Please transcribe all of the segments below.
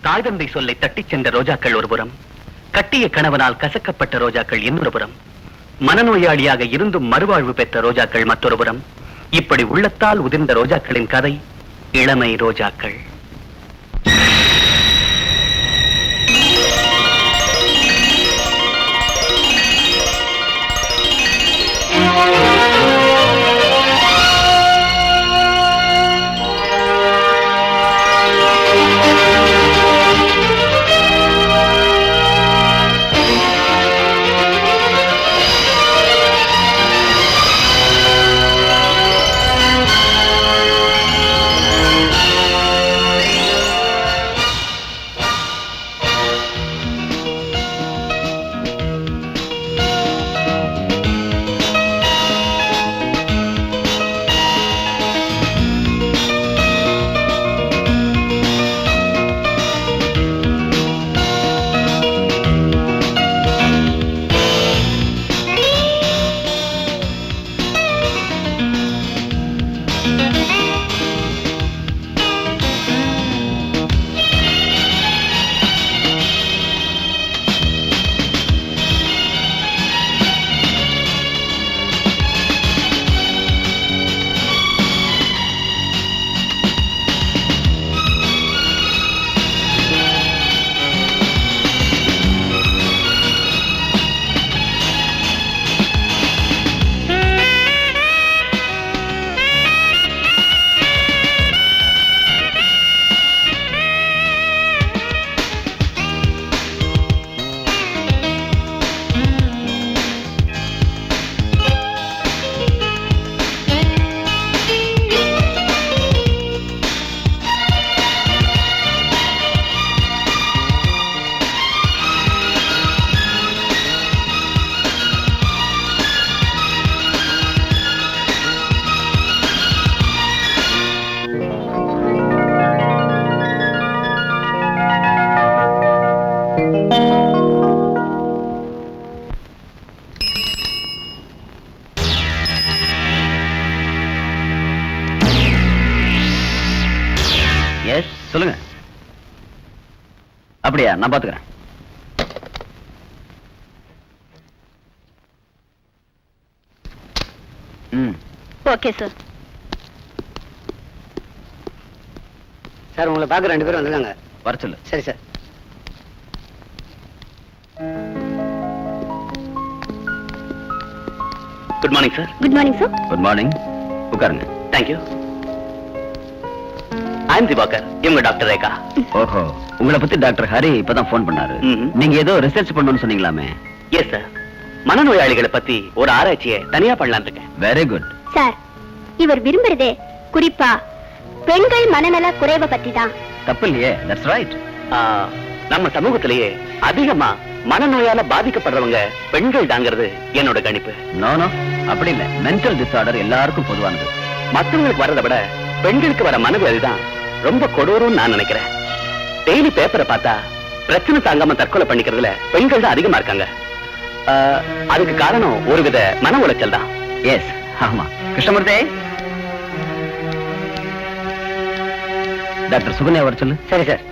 தாய் தந்தை சொல்லை தட்டிச் சென்ற ரோஜாக்கள் ஒருபுறம், கட்டிய கணவனால் கசக்கப்பட்ட ரோஜாக்கள் இன்னொரு புறம், மனநோயாளியாக இருந்தும் மறுவாழ்வு பெற்ற ரோஜாக்கள் மற்றொரு புறம். இப்படி உள்ளத்தால் உதிர்ந்த ரோஜாக்களின் கதை இளமை ரோஜாக்கள். சொல்லுங்க. அப்படியா, நான் பாத்துக்கிறேன். Okay sir. சார் உங்களை பார்க்க 2 பேரும் வந்திருக்காங்க. வர சொல்லு. சரி sir. Good morning sir. Good morning sir. Good morning. உட்காருங்க. தேங்க்யூ. ஐம் திவாகர். இவங்க டாக்டர் ரேகா. ஓஹோ, உங்களை பத்தி டாக்டர் ஹரி இப்பதான் போன் பண்ணாரு. நீங்க ஏதோ ரிசர்ச் பண்ணணும்னு சொன்னீங்களாமே? Yes sir. மனநோயாளிகளை பத்தி ஒரு ஆராய்ச்சியை தனியா பண்ணலாம் இருக்கேன். Very good sir. இவர் விரும்புறதே குறிப்பா பெண்கள் மனநல குறைவை பத்தி தான். தப்பு இல்லையே. That's right. நம்ம சமூகத்திலேயே அதிகமா மனநோயால பாதிக்கப்படுறவங்க பெண்கள் தாங்கிறது என்னோட கணிப்பு. நோ நோ, அப்படி இல்ல. மென்டல் டிசார்டர் எல்லாருக்கும் பொதுவானது. மற்றவங்களுக்கு வரதை விட பெண்களுக்கு வர மனவியாதி தான் ரொம்ப கொடூரம்னு நான் நினைக்கிறேன். டெய்லி பேப்பரை பார்த்தா பிரச்சனை தாங்காம தற்கொலை பண்ணிக்கிறதுல பெண்கள் தான் அதிகமா இருக்காங்க. அதுக்கு காரணம் ஒருவித மன உளைச்சல் தான். எஸ், ஆமா. கிருஷ்ணமூர்த்தி, டாக்டர் சுகன்யா வர சொல்லு. சரி சார்.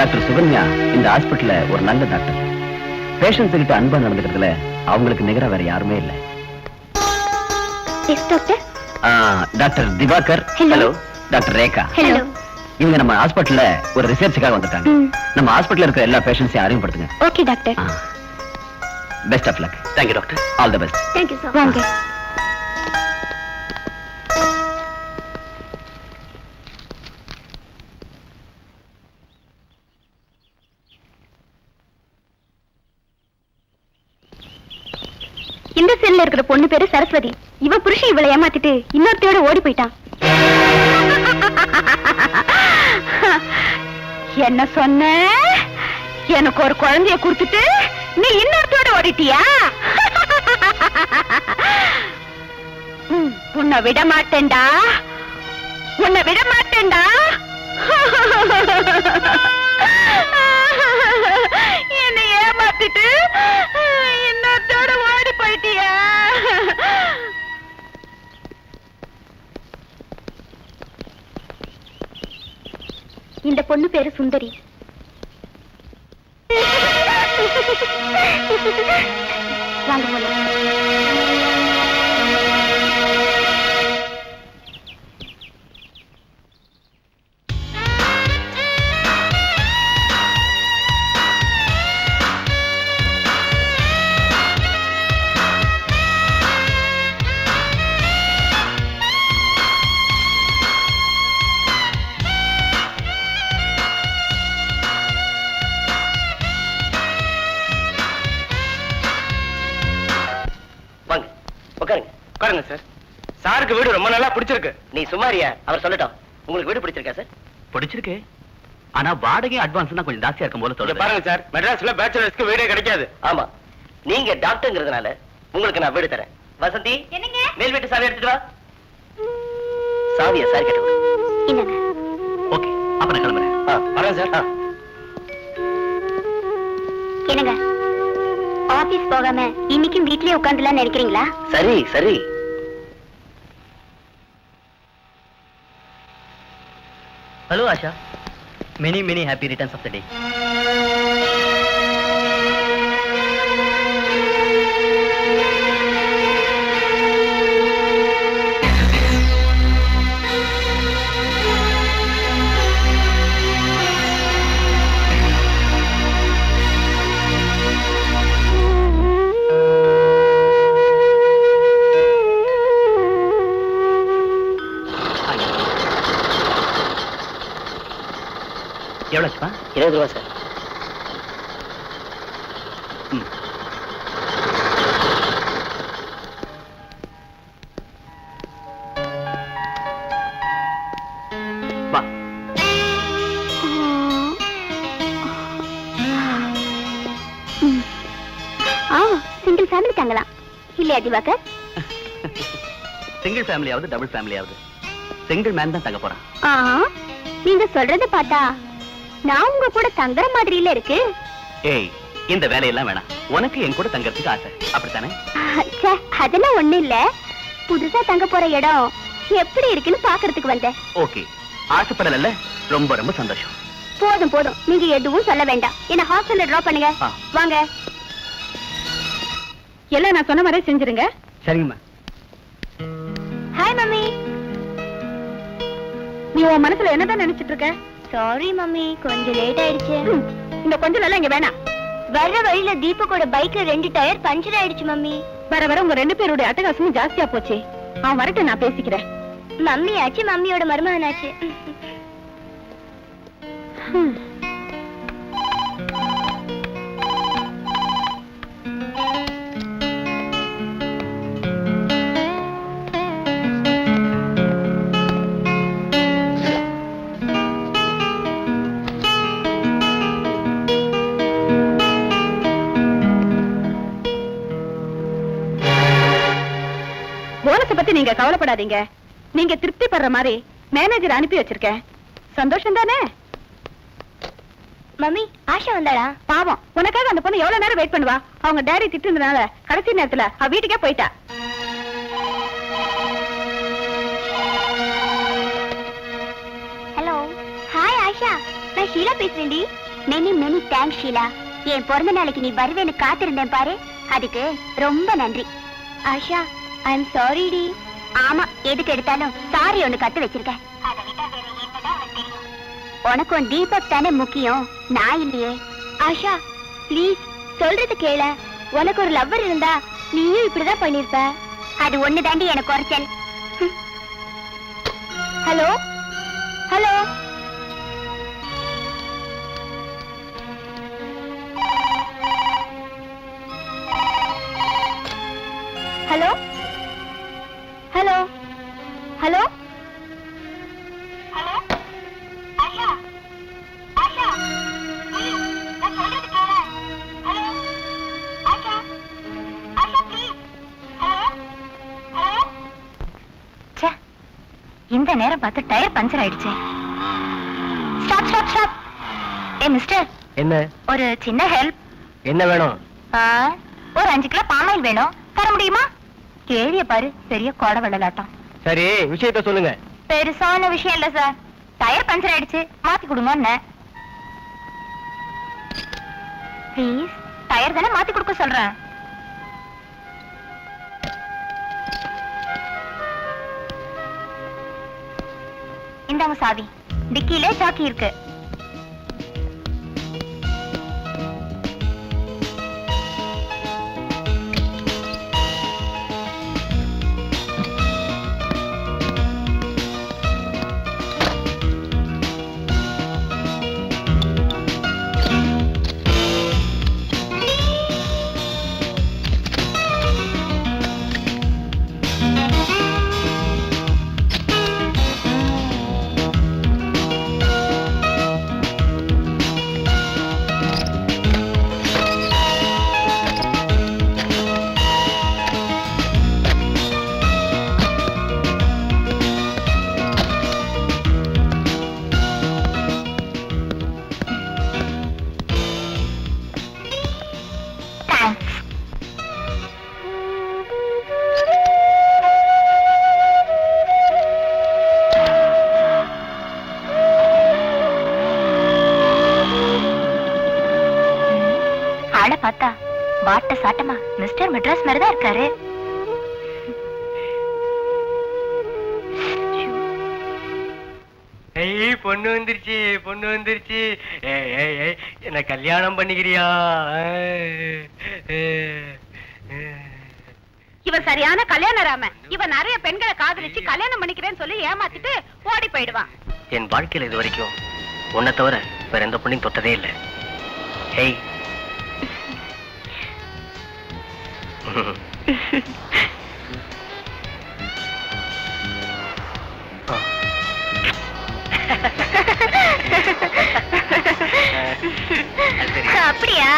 டாக்டர் சுகன்யா இந்த ஹாஸ்பிட்டல்ல ஒரு நல்ல டாக்டர். பேஷண்ட்ஸ் கிட்ட அன்பா நடந்துக்கிறதுல அவங்களுக்கு நிகரா வேற யாருமே இல்லை. Doctor Diwakar. Hello. Doctor Rekha. Hello. இவங்க நம்ம ஹாஸ்பிட்டல்ல ஒரு ரிசர்ச்சுக்காக வந்திருக்காங்க. நம்ம ஹாஸ்பிட்டல்ல இருக்கிற எல்லா பேஷண்ட்ஸையும் அறிமுகப்படுத்துங்க. Okay doctor. Best of luck. Thank you doctor. All the best. Thank you sir. வாங்க. இந்த செல்ல இருக்கிற பொண்ணு பேரு சரஸ்வதி. இவ புருஷன் இவளை ஏமாத்திட்டு இன்னொருத்தையோட ஓடி போயிட்டான். என்ன சொன்ன? எனக்கு ஒரு குழந்தைய கொடுத்துட்டு நீ இன்னொருத்தோட ஓடிட்டியா? உன்னை விட மாட்டேன்டா, உன்னை விட மாட்டேன்டா. என்னை ஏமாத்திட்டு இன்னொருத்தோட ஓடி போயிட்டியா? இந்த பொண்ணு பேரு சுந்தரி. வாங்க போலாம். வாங்க உட்காருங்க. உட்காருங்க சார். சாருக்கு வீடு ரொம்ப நல்லா பிடிச்சிருக்கு. நீ சுமாரியா? அவர் சொல்லட்டும். உங்களுக்கு வீடு பிடிச்சிருக்கா சார்? பிடிச்சிருக்கு. ஆனா வாடகை அட்வான்ஸ் தான் கொஞ்சம் ஜாஸ்தியா இருக்கும் போல இங்க சொல்லுங்க. பாருங்க சார், மெட்ராஸ்ல பேச்சுலர்ஸ்க்கு வீடே கிடைக்காது. ஆமா, நீங்க டாக்டர்ங்கிறதுனால உங்களுக்கு நான் வீடு தரேன். வசந்தி, என்னங்க? மேல் வீட்டு சாவி எடுத்துட்டு வா. சாவியா சார் கேட்டு? என்னங்க? ஓகே, அப்ப நான் கிளம்புறேன். வரேன் சார். என்னங்க, ஆபீஸ் போகாம இன்னைக்கும் வீட்லயே உட்கார்ந்துலாம் நினைக்கிறீங்களா? சரி சரி. Hello Asha, many many happy returns of the day. எவ்வளோ ஆச்சுப்பா? 20 ரூபா சார். வா. சிங்கிள் ஃபேமிலி தங்கலாம் இல்லையா திவாகர்? சிங்கிள் ஃபேமிலியாவது டபுள் ஃபேமிலியாவது சிங்கிள் மேன் தான் தங்க போறான். நீங்க சொல்றத பார்த்தா நான் உங்க கூட தங்குற மாதிரி இல்ல இருக்கு. ஏய், இந்த வேலையெல்லாம் வேணாம். உனக்கு என் கூட தங்கறதுக்கு ஆசை, அப்படித்தானே? அதெல்லாம் ஒண்ணு இல்ல. புதுசா தங்க போற இடம் எப்படி இருக்குன்னு பாக்குறதுக்கு வந்தேன். ஓகே, ஆசைப்படல. ரொம்ப ரொம்ப சந்தோஷம். போதும் போதும், நீங்க எதுவும் சொல்ல வேண்டாம். என்ன ஹாஸ்டல்ல டிராப் பண்ணுங்க. வாங்க. எல்லாம் நான் சொன்ன மாதிரி செஞ்சிருங்க. சரிங்கம்மா. Hi mummy. நீ உன் மனசுல என்னதான் நினைச்சிட்டு இருக்க? சாரி மம்மி, கொஞ்சம் லேட் ஆயிடுச்சு. இந்த கொஞ்சம் எல்லாம் இங்க வேணாம். வர்ற வழியில தீபக்கோட பைக்ல 2 டயர் பஞ்சர் ஆயிடுச்சு மம்மி. வர வர உங்க 2 பேருடைய அட்டகாசமும் ஜாஸ்தியா போச்சு. அவன் வரட்டும், நான் பேசிக்கிறேன். மம்மி ஆச்சு, மம்மியோட மருமகனாச்சு. போனஸை பத்தி நீங்க கவலைப்படாதீங்க. நீங்க திருப்தி படுற மாதிரி மேனேஜர் அனுப்பி வச்சிருக்கேன். சந்தோஷம் தானே? மம்மி, ஆஷா வந்தாளா? பாவம், உனக்காக அந்த பொண்ணு எவ்வளவு நேரம் வெயிட் பண்ணுவா. அவங்க டாடி திட்டுனதுனால கடைசி நேரத்துல அவ வீட்டுக்கே போயிட்டா. ஹலோ. ஹாய் ஆஷா, நான் ஷீலா பேசுறேன்டி. Many many thanks Sheela. என் பிறந்த நாளைக்கு நீ வருவேன்னு காத்திருந்தேன் பாரு, அதுக்கு ரொம்ப நன்றி. ஆஷா, ஐ அம் சாரி டி. ஆமா, எதுக்கு எடுத்தாலும் சாரி ஒண்ணு கத்து வச்சிருக்கேன். உனக்கும் தீபக் தானே முக்கியம், நான் இல்லையே. ஆஷா ப்ளீஸ், சொல்றது கேள. உனக்கு ஒரு லவ்வர் இருந்தா நீயும் இப்படிதான் பண்ணிருப்ப. அது ஒண்ணு தாண்டி எனக்கு குறைச்சல். Hello hello. Hello hello hello hello. Asha Asha, please, நான் சொல்றது கேளு. Hello Asha Asha please. Hello hello. ச்சே, இந்த நேரம் பார்த்து டயர் பஞ்சர் ஆயிடுச்சு. Stop stop stop. ஏ மிஸ்டர். என்ன? ஒரு சின்ன ஹெல்ப். என்ன வேணும்? ஒரு 5 கிலோ பாமாயில் வேணும், தர முடியுமா? கேள்விய பாரு, பெரிய கோட வெள்ளலாட்டம். சரி, விஷயத்த சொல்லுங்க. பெருசான விஷயம் இல்ல சார். டயர் பஞ்சர் ஆயிடுச்சு, மாத்தி கொடுங்க. ப்ளீஸ், டயர் தானே மாத்தி கொடுக்க சொல்றேன். இந்தாங்க சாவி. டிக்கிலே சாக்கி இருக்கு. ஆளை பார்த்தா பாட்ட சாட்டமா மிஸ்டர் மெட்ராஸ் மாதிரிதான் இருக்காரு. பொண்ணு வந்துருச்சு, பொண்ணு வந்துருச்சு. என்ன கல்யாணம் பண்ணிக்கிறியா? இவன் சரியான கல்யாணராம. இவன் நிறைய பெண்களை காதலிச்சு கல்யாணம் பண்ணிக்கிறேன்னு சொல்லி ஏமாத்திட்டு ஓடி போயிடுவான். என் வாழ்க்கையில இது வரைக்கும் உன்னை தவிர வேற எந்த பொண்ணையும் தொட்டதே இல்லை. ஹேய், அப்படியா?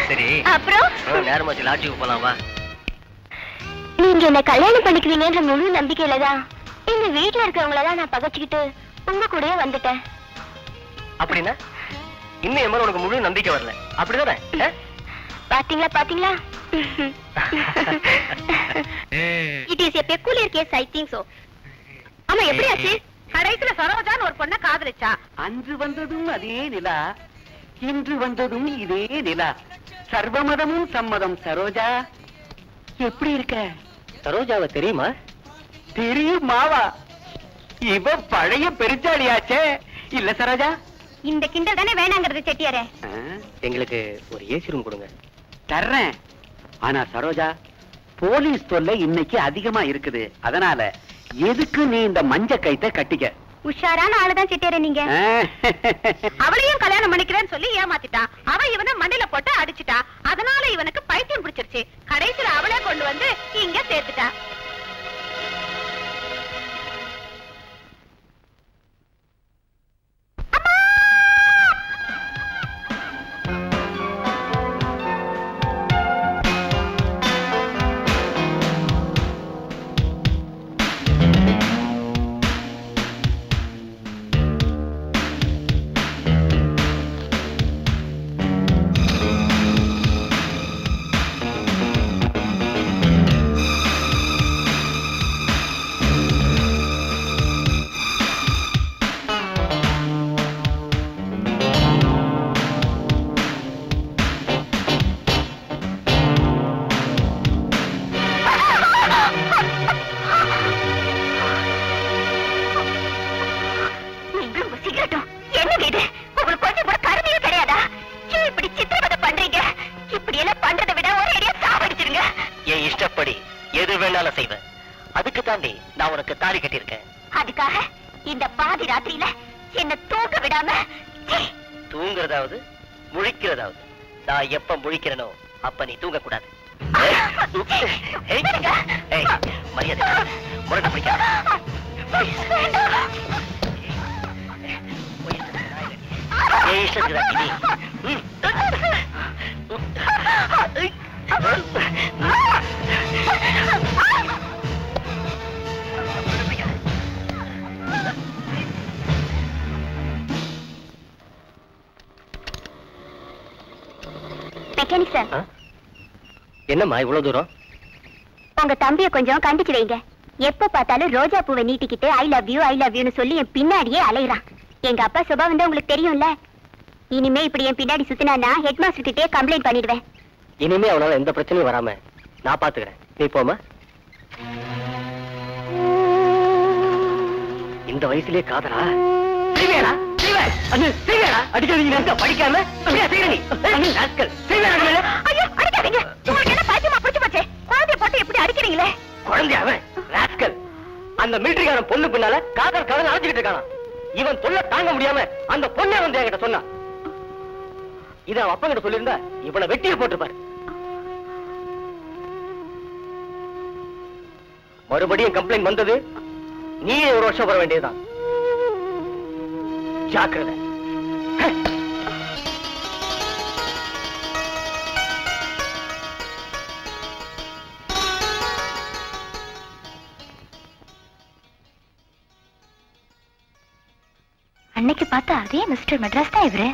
சரி, அப்புறம் நேரமாச்சு, லாட்ஜுக்கு போலாம் வா. நீங்க என்ன கல்யாணம் பண்ணிக்குவீங்கன்ற முழு நம்பிக்கையில தான் எங்க வீட்டுல இருக்கவங்களதான் நான் பகச்சுக்கிட்டு உங்க கூடயே வந்துட்டேன். அப்படின்னா இன்னும் என் மேல உனக்கு முழு நம்பிக்கை வரல, அப்படிதானே? பாத்தீங்களா பாத்தீங்களா? It is a peculiar case, I think so. ஆமா, எப்படி ஆச்சு? கடைசில சரோஜான்னு ஒரு பொண்ண காதலிச்சா. அன்று வந்ததும் அதே நிலா, இன்று வந்ததும் இதே நிலா, சர்வமதமும் சம்மதம். சரோஜா, எப்படி இருக்க? சரோஜாவை தெரியுமா? தெரியும் மாவா, இவ பழைய பெருச்சாளியாச்சே. இல்ல சரோஜா? இந்த கிண்டல் தானே வேணாங்கிறது செட்டியாரே. எங்களுக்கு ஒரு ஏசி ரூம் கொடுங்க. தர்றேன். ஆனா சரோஜா, போலீஸ் தொல்லை இன்னைக்கு அதிகமா இருக்குது. அதனால எதுக்கு நீ இந்த மஞ்ச கைத்தை கட்டிக்க. உஷாரான ஆளுதான் செட்டியாரே நீங்க. அவளையும் கல்யாணம் பண்ணிக்கிறேன்னு சொல்லி ஏமாத்திட்டான். அவ இவனை மண்ணில போட்டு அடிச்சுட்டா. அதனால இவனுக்கு பைத்தியம் பிடிச்சிருச்சு. கடைசியில அவளே கொண்டு வந்து இங்க சேர்த்துட்டா. அதுக்கு தாண்டி நான் உனக்கு தாலி கட்டியிருக்கேன். அதுக்காக இந்த பாதி ராத்திரியில என்ன தூங்க விடாம? தூங்குறதாவது முழிக்கிறதாவது, நான் எப்ப முழிக்கிறனோ அப்ப நீ தூங்க கூடாது. மரியாதை முரட்ட பிடிக்காத. மெக்கானிக் சார், என்னம்மா இவ்வளவு தூரம்? உங்க தம்பிய கொஞ்சம் கண்டிச்சு வைங்க. எப்ப பார்த்தாலும் ரோஜா பூவை நீட்டிக்கிட்டு ஐ லவ் யூன்னு சொல்லி என் பின்னாடியே அலையறான். எங்க அப்பா சுபாவம் தான் உங்களுக்கு தெரியும்ல. இனிமே இப்படி என் பின்னாடி சுத்தினா ஹெட் மாஸ்டர் கிட்டே கம்ப்ளைண்ட் பண்ணிடுவேன். இனிமே அவனால எந்த பிரச்சனையும் வராம நான் பாத்துக்கிறேன். நீ போமா. இந்த வயசுலயே காதலா? அடிக்காதீங்க. படிக்காம அடிக்கிறீங்களே குழந்தையாவ ராஸ்கல். அந்த மிலிட்டரிக்காரன் பொண்ணு பின்னால காதல் கதல் அழைச்சிட்டு இருக்கானா. இவன் தொல்லை தாங்க முடியாம அந்த பொண்ணை வந்து என்கிட்ட சொன்னான். இத அவன் அப்பா கிட்ட சொல்லியிருந்தா இவனை வெட்டியை போட்டுப்பாரு. மறுபடியும் கம்ப்ளைண்ட் வந்தது, நீயே ஒரு வருஷம் வர வேண்டியதுதான். ஜாக்கிரதை. அன்னைக்கு பார்த்தா அதே மிஸ்டர் மெட்ராஸ் தான் இவரு.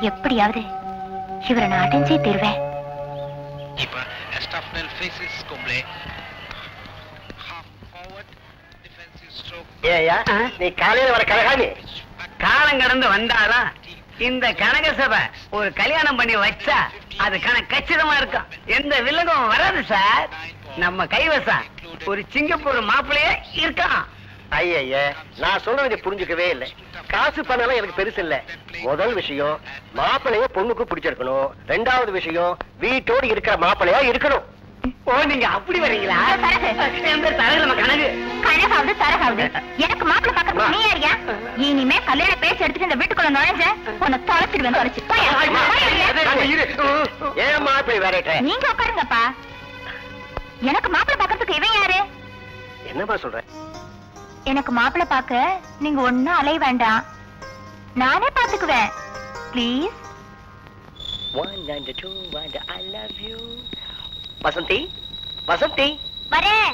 எப்படியாவது இவரை நான் அடைஞ்சே தருவேன். நீ காலையில வர கழகாமி காலம் கடந்து வந்தாலும் இந்த கனக சபை ஒரு கல்யாணம் பண்ணி வச்சா அது கச்சிதமா இருக்கும். எந்த வில்லகம் வராது சார். நம்ம கைவசம் ஒரு சிங்கப்பூர் மாப்பிள்ளையே இருக்கான். ஐய, நான் சொல்றது புரிஞ்சுக்கவே இல்லை. காசு பண்ணலாம் எனக்கு பெருசு இல்ல. முதல் விஷயம் மாப்பிள்ளைய பொண்ணுக்கு பிடிச்சிருக்கணும். ரெண்டாவது விஷயம் வீட்டோடு இருக்கிற மாப்பிள்ளையா இருக்கணும். ஓ, நீங்க அப்படி வரீங்களா? கனகாவது தரகாவது எனக்கு மாப்பிள்ளை பார்க்க நீ யாரியா? இனிமே கல்யாண பேச்சு எடுத்துட்டு இந்த வீட்டுக்குள்ள நுழைஞ்ச உன்னை தொலைச்சிடுவேன். தொலைச்சு ஏன் மாப்பிள்ளை வேற நீங்க உட்காருங்கப்பா. எனக்கு மாப்பிள்ளை பார்க்கறதுக்கு இவன் யாரு? என்னப்பா சொல்ற? எனக்கு மாப்பிள்ளை பார்க்க நீங்க ஒன்னும் அலைய வேண்டாம், நானே பாத்துக்குவேன். ப்ளீஸ். வசந்தி, வசந்தி வரேன்.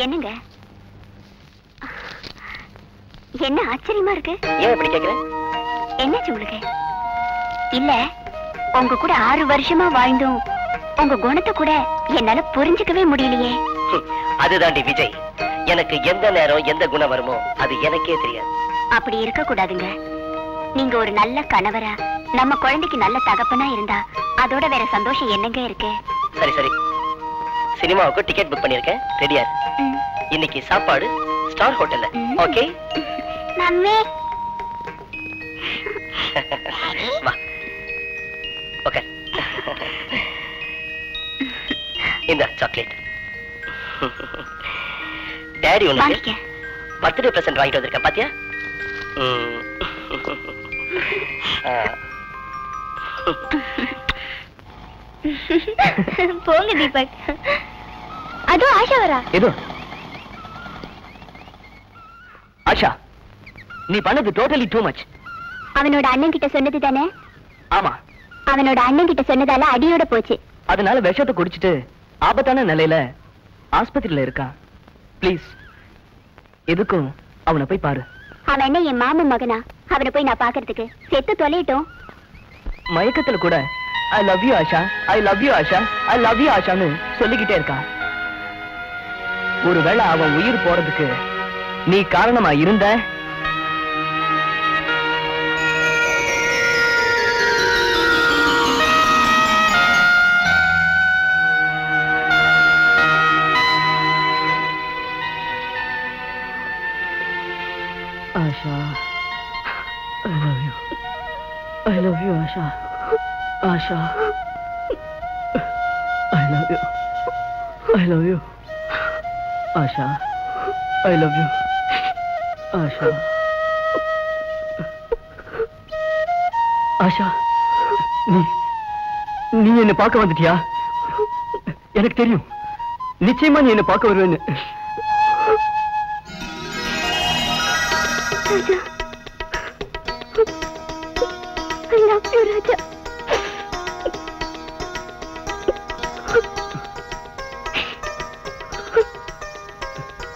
என்னங்க என்ன ஆச்சரியமா இருக்கு? ஏன் இப்படி கேக்குற? என்னாச்சு உங்களுக்கு? இல்ல, உங்க கூட 6 வருஷமா வாழ்ந்தும் உங்க குணத்தை கூட என்னால புரிஞ்சுக்கவே முடியலையே. அதுதாண்டி விஜய், எனக்கு எந்த நேரம் எந்த குணம் வருமோ அது எனக்கே தெரியாது. அப்படி இருக்க கூடாதுங்க. நீங்க ஒரு நல்ல கணவரா, நம்ம குழந்தைக்கு நல்ல தகப்பனா இருந்தா அதோட வேற சந்தோஷம் என்னங்க இருக்கு? சரி சரி, சினிமாவுக்கு டிக்கெட் புக் பண்ணிருக்கேன். ரெடியா? இன்னைக்கு சாப்பாடு ஸ்டார் ஹோட்டல்ல. Okay mummy. வா. ஓகே, இந்த சாக்லேட் டாடி உனக்கு பர்த்டே பிரசன்ட் வாங்கிட்டு வந்திருக்கேன். பாத்தியா? போங்க தீபக். அதோ ஆஷா வரா. எது ஆஷா? நீ பண்ணது டோட்டலி டூ மச். அவனோட அண்ணன் கிட்ட சொன்னது தானே? ஆமா, அவனோட அண்ணன் கிட்ட சொன்னதால அடியோட போச்சு. அதனால விஷத்தை குடிச்சிட்டு ஆபத்தான நிலையில ஆஸ்பத்திரியில இருக்கான். ப்ளீஸ், எதுக்கும் அவனை போய் பாரு. அவன் என்ன என் மாமன் மகனா? அவனை போய் நான் பாக்குறதுக்கு? செத்து தொலையிட்டோம். மயக்கத்துல கூட I love you Asha, I love you Asha, I love you ஆஷான்னு சொல்லிக்கிட்டே இருக்கான். ஒருவேளை அவன் உயிர் போறதுக்கு நீ காரணமா இருந்த, I love you, Asha. Asha. I love you. I love you. Asha. I love you. Asha. Asha. நீ என்ன பார்க்க வந்துட்டியா? எனக்கு தெரியும். நிச்சயமா நீ என்ன பார்க்க வருவேன்னு. ராஜா. I love you, Raja.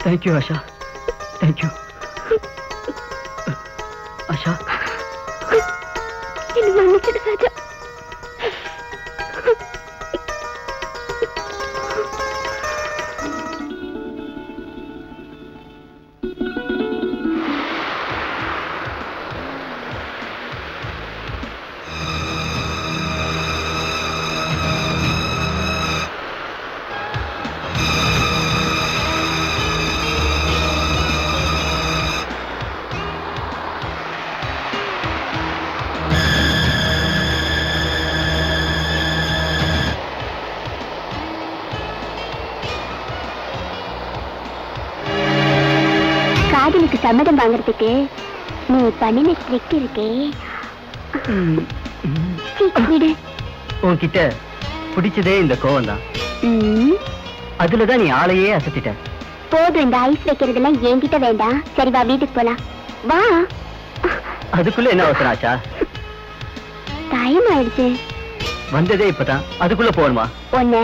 Thank you, Asha. Thank you. Asha. என்ன மன்னிச்சிடு ராஜா. காதலுக்கு சம்மதம் வாங்குறதுக்கு நீ பண்ணின ட்ரிக் இருக்கே. விடு. உன்கிட்ட பிடிச்சதே இந்த கோவம் தான். அதுலதான் நீ ஆளையே அசத்திட்ட. போதும், இந்த ஐஸ் வைக்கிறதெல்லாம் என்கிட்ட வேண்டாம். சரி வா, வீட்டுக்கு போலாம். வா. அதுக்குள்ள என்ன அவசரம் ஆச்சா? டைம் ஆயிடுச்சு. வந்ததே இப்பதான், அதுக்குள்ள போகணுமா? ஒண்ணு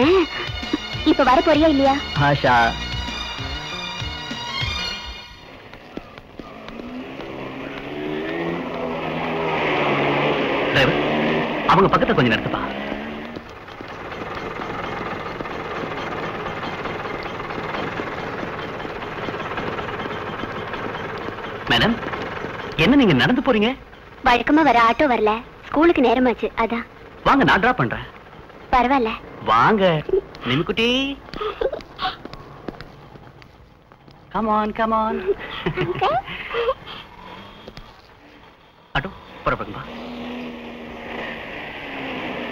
இப்ப வர போறியா இல்லையா? ஆஷா, அவங்க பக்கத்துல கொஞ்சம் நிறுத்துப்பா. மேடம், என்ன நீங்க நடந்து போறீங்க? வழக்கமா வர ஆட்டோ வரல, ஸ்கூலுக்கு நேரமாச்சு, அதான். வாங்க, நான் டிராப் பண்றேன். பரவாயில்ல, வாங்க. நிமிக்குட்டி, come on come on. Auto புறப்படுங்கப்பா.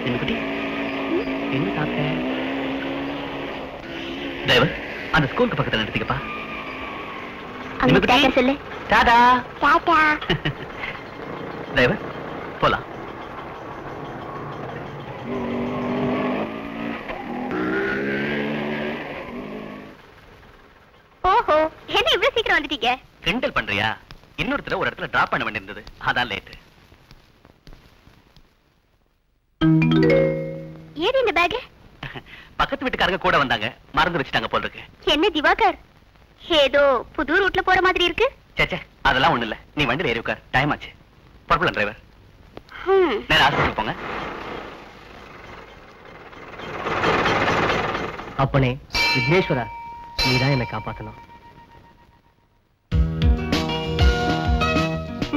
நிமிக்குட்டி, என்ன சாப்பிட்ட? டிரைவர், அந்த ஸ்கூலுக்கு பக்கத்துல நிறுத்திக்கப்பா. அங்க டாடா சொல்லு. டாடா. டாடா. டிரைவர், போலாம். ஓஹோ, என்ன இவ்வளவு சீக்கிரம் வந்துட்டீங்க? கிண்டல் பண்றியா? இன்னொருத்தர ஒரு இடத்துல டிராப் பண்ண வேண்டியிருந்தது, அதான் லேட். ஏது இந்த பேக்? பக்கத்து வீட்டுக்காரங்க கூட வந்தாங்க, மறந்து வச்சுட்டாங்க போல இருக்கு. என்ன திவாகர், ஏதோ புது ரூட்ல போற மாதிரி இருக்கு. சேச்சே, அதெல்லாம் ஒண்ணு இல்ல. நீ வண்டியில ஏறி உட்கார், டைம் ஆச்சு. புறப்படலாம் டிரைவர். நேரா ஆஸ்பத்திரி போங்க. அப்பனே விக்னேஸ்வரா, நீதான் என்னை காப்பாத்தணும்.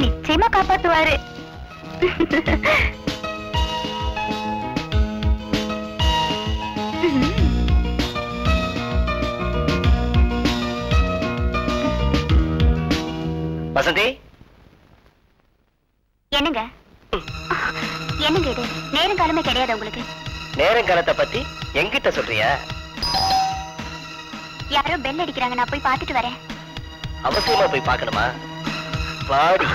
நிச்சயமா காப்பாத்துவாரு. வசந்தி, என்னங்க என்னங்க இது? நேரம் காலமே கிடையாது உங்களுக்கு? நேரங்காலத்தை பத்தி எங்கிட்ட சொல்றியா? யாரோ பெல் அடிக்கிறாங்க, நான் போய் பார்த்துட்டு வரேன். அவசியமா போய் பார்க்கணுமா? பாடி.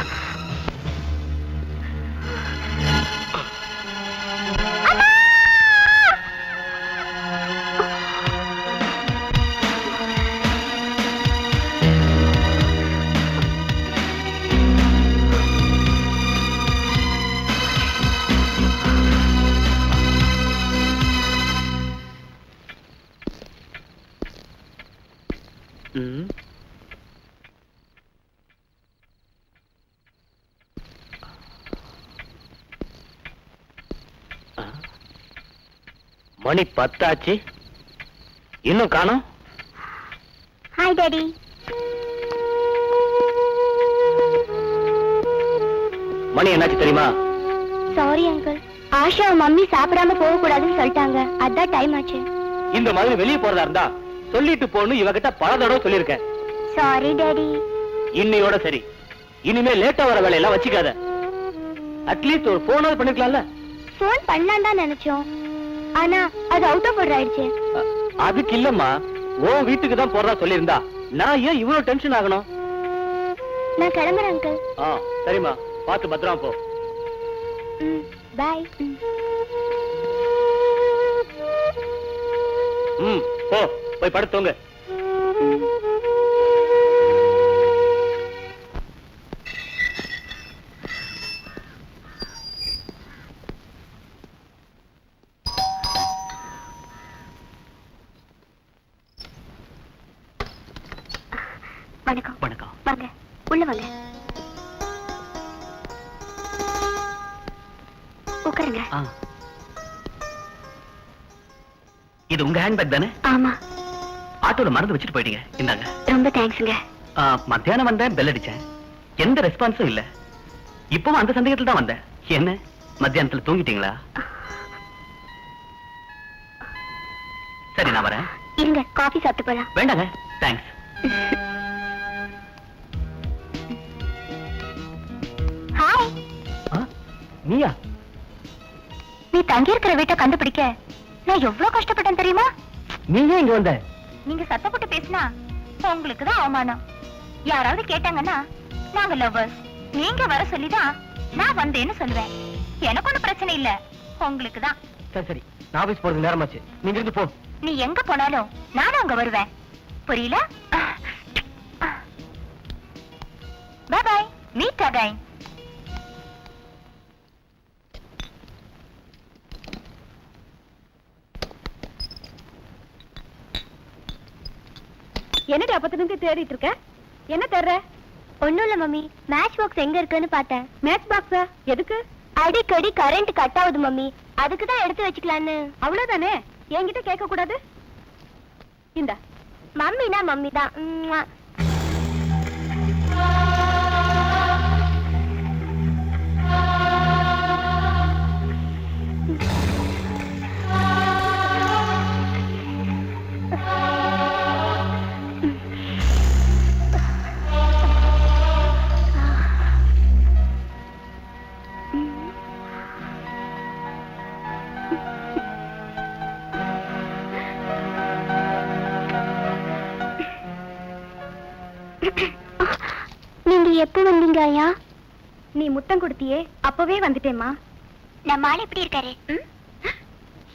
மணி 10 ஆச்சு, இன்னும் காணோம். Hi daddy. மணி என்னாச்சு தெரியுமா? சாரி அங்கிள், ஆஷா மம்மி சாப்பிடாம போக கூடாதுன்னு சொல்லிட்டாங்க, அதான் டைம் ஆச்சு. இந்த மாதிரி வெளியே போறதா இருந்தா சொல்லிட்டு போன்னு இவகிட்ட பல தடவை சொல்லிருக்கேன். Sorry daddy. இன்னையோட சரி, இனிமே லேட்டா வர வேலையெல்லாம் வச்சுக்காத. அட்லீஸ்ட் ஒரு போனாவது பண்ணிருக்கலாம்ல. போன் பண்ணலாம் தான் நினைச்சோம், ஆனா அது அவுட் ஆஃப் ஆர்டர் ஆயிடுச்சு. அதுக்கு இல்லம்மா, உன் வீட்டுக்கு தான் போறதா சொல்லியிருந்தா நான் ஏன் இவ்வளவு டென்ஷன் ஆகணும்? நான் கிளம்புறேன் அங்கிள். சரிம்மா, பார்த்து பத்திரமா போ. பாய். போ, போய் படுத்துங்க. வணக்கம். வணக்கம். வாங்க, உள்ள வாங்க, உட்காருங்க. இது உங்க ஹேண்ட்பேக் தானே? ஆமா. ஆட்டோல மறந்து வச்சுட்டு போயிட்டீங்க, இந்தாங்க. ரொம்ப தேங்க்ஸ்ங்க. மத்தியானம் வந்தேன், பெல் அடிச்சேன், எந்த ரெஸ்பான்ஸும் இல்ல. இப்பவும் அந்த சந்தேகத்துல தான் வந்தேன். என்ன மத்தியானத்துல தூங்கிட்டீங்களா? சரி, நான் வரேன். இருங்க, காஃபி சாப்பிட்டு போலாம். வேண்டாங்க, தேங்க்ஸ். ஹாய். நீயா? நீ தங்கி இருக்கிற வீட்டை கண்டுபிடிக்க நான் எவ்வளவு கஷ்டப்பட்டேன் தெரியுமா? நீங்க இங்க வந்த? நீங்க சத்தப்பட்டு பேசினா உங்களுக்கு தான் அவமானம். யாராவது கேட்டாங்கன்னா நாங்க லவ்வர்ஸ், நீங்க வர சொல்லிதான் நான் வந்தேன்னு சொல்லுவேன். எனக்கு ஒண்ணும் பிரச்சனை இல்ல, உங்களுக்கு தான். சரி சரி, நான் ஆபீஸ் போறது நேரமாச்சு, நீங்க இருந்து போ. நீ எங்க போனாலும் நானும் அங்க வருவேன், புரியல? Bye bye, meet again. என்னடி அப்பத்துல இருந்து தேடிட்டு இருக்க? என்ன தேடுற? ஒண்ணும் இல்ல மம்மி, மேட்ச் பாக்ஸ் எங்க இருக்குன்னு பார்த்தேன். மேட்ச் பாக்ஸா? எதுக்கு? அடிக்கடி கரண்ட் கட் ஆகுது மம்மி, அதுக்கு தான் எடுத்து வச்சுக்கலான்னு. அவ்வளவுதானே, என்கிட்ட கேட்க கூடாது. இந்த மம்மினா மம்மி தான். நீங்க எப்ப வந்தீங்க ஐயா? நீ முத்தம் கொடுத்தியே, அப்பவே வந்துட்டேம்மா. நம்ம ஆள் எப்படி இருக்காரு?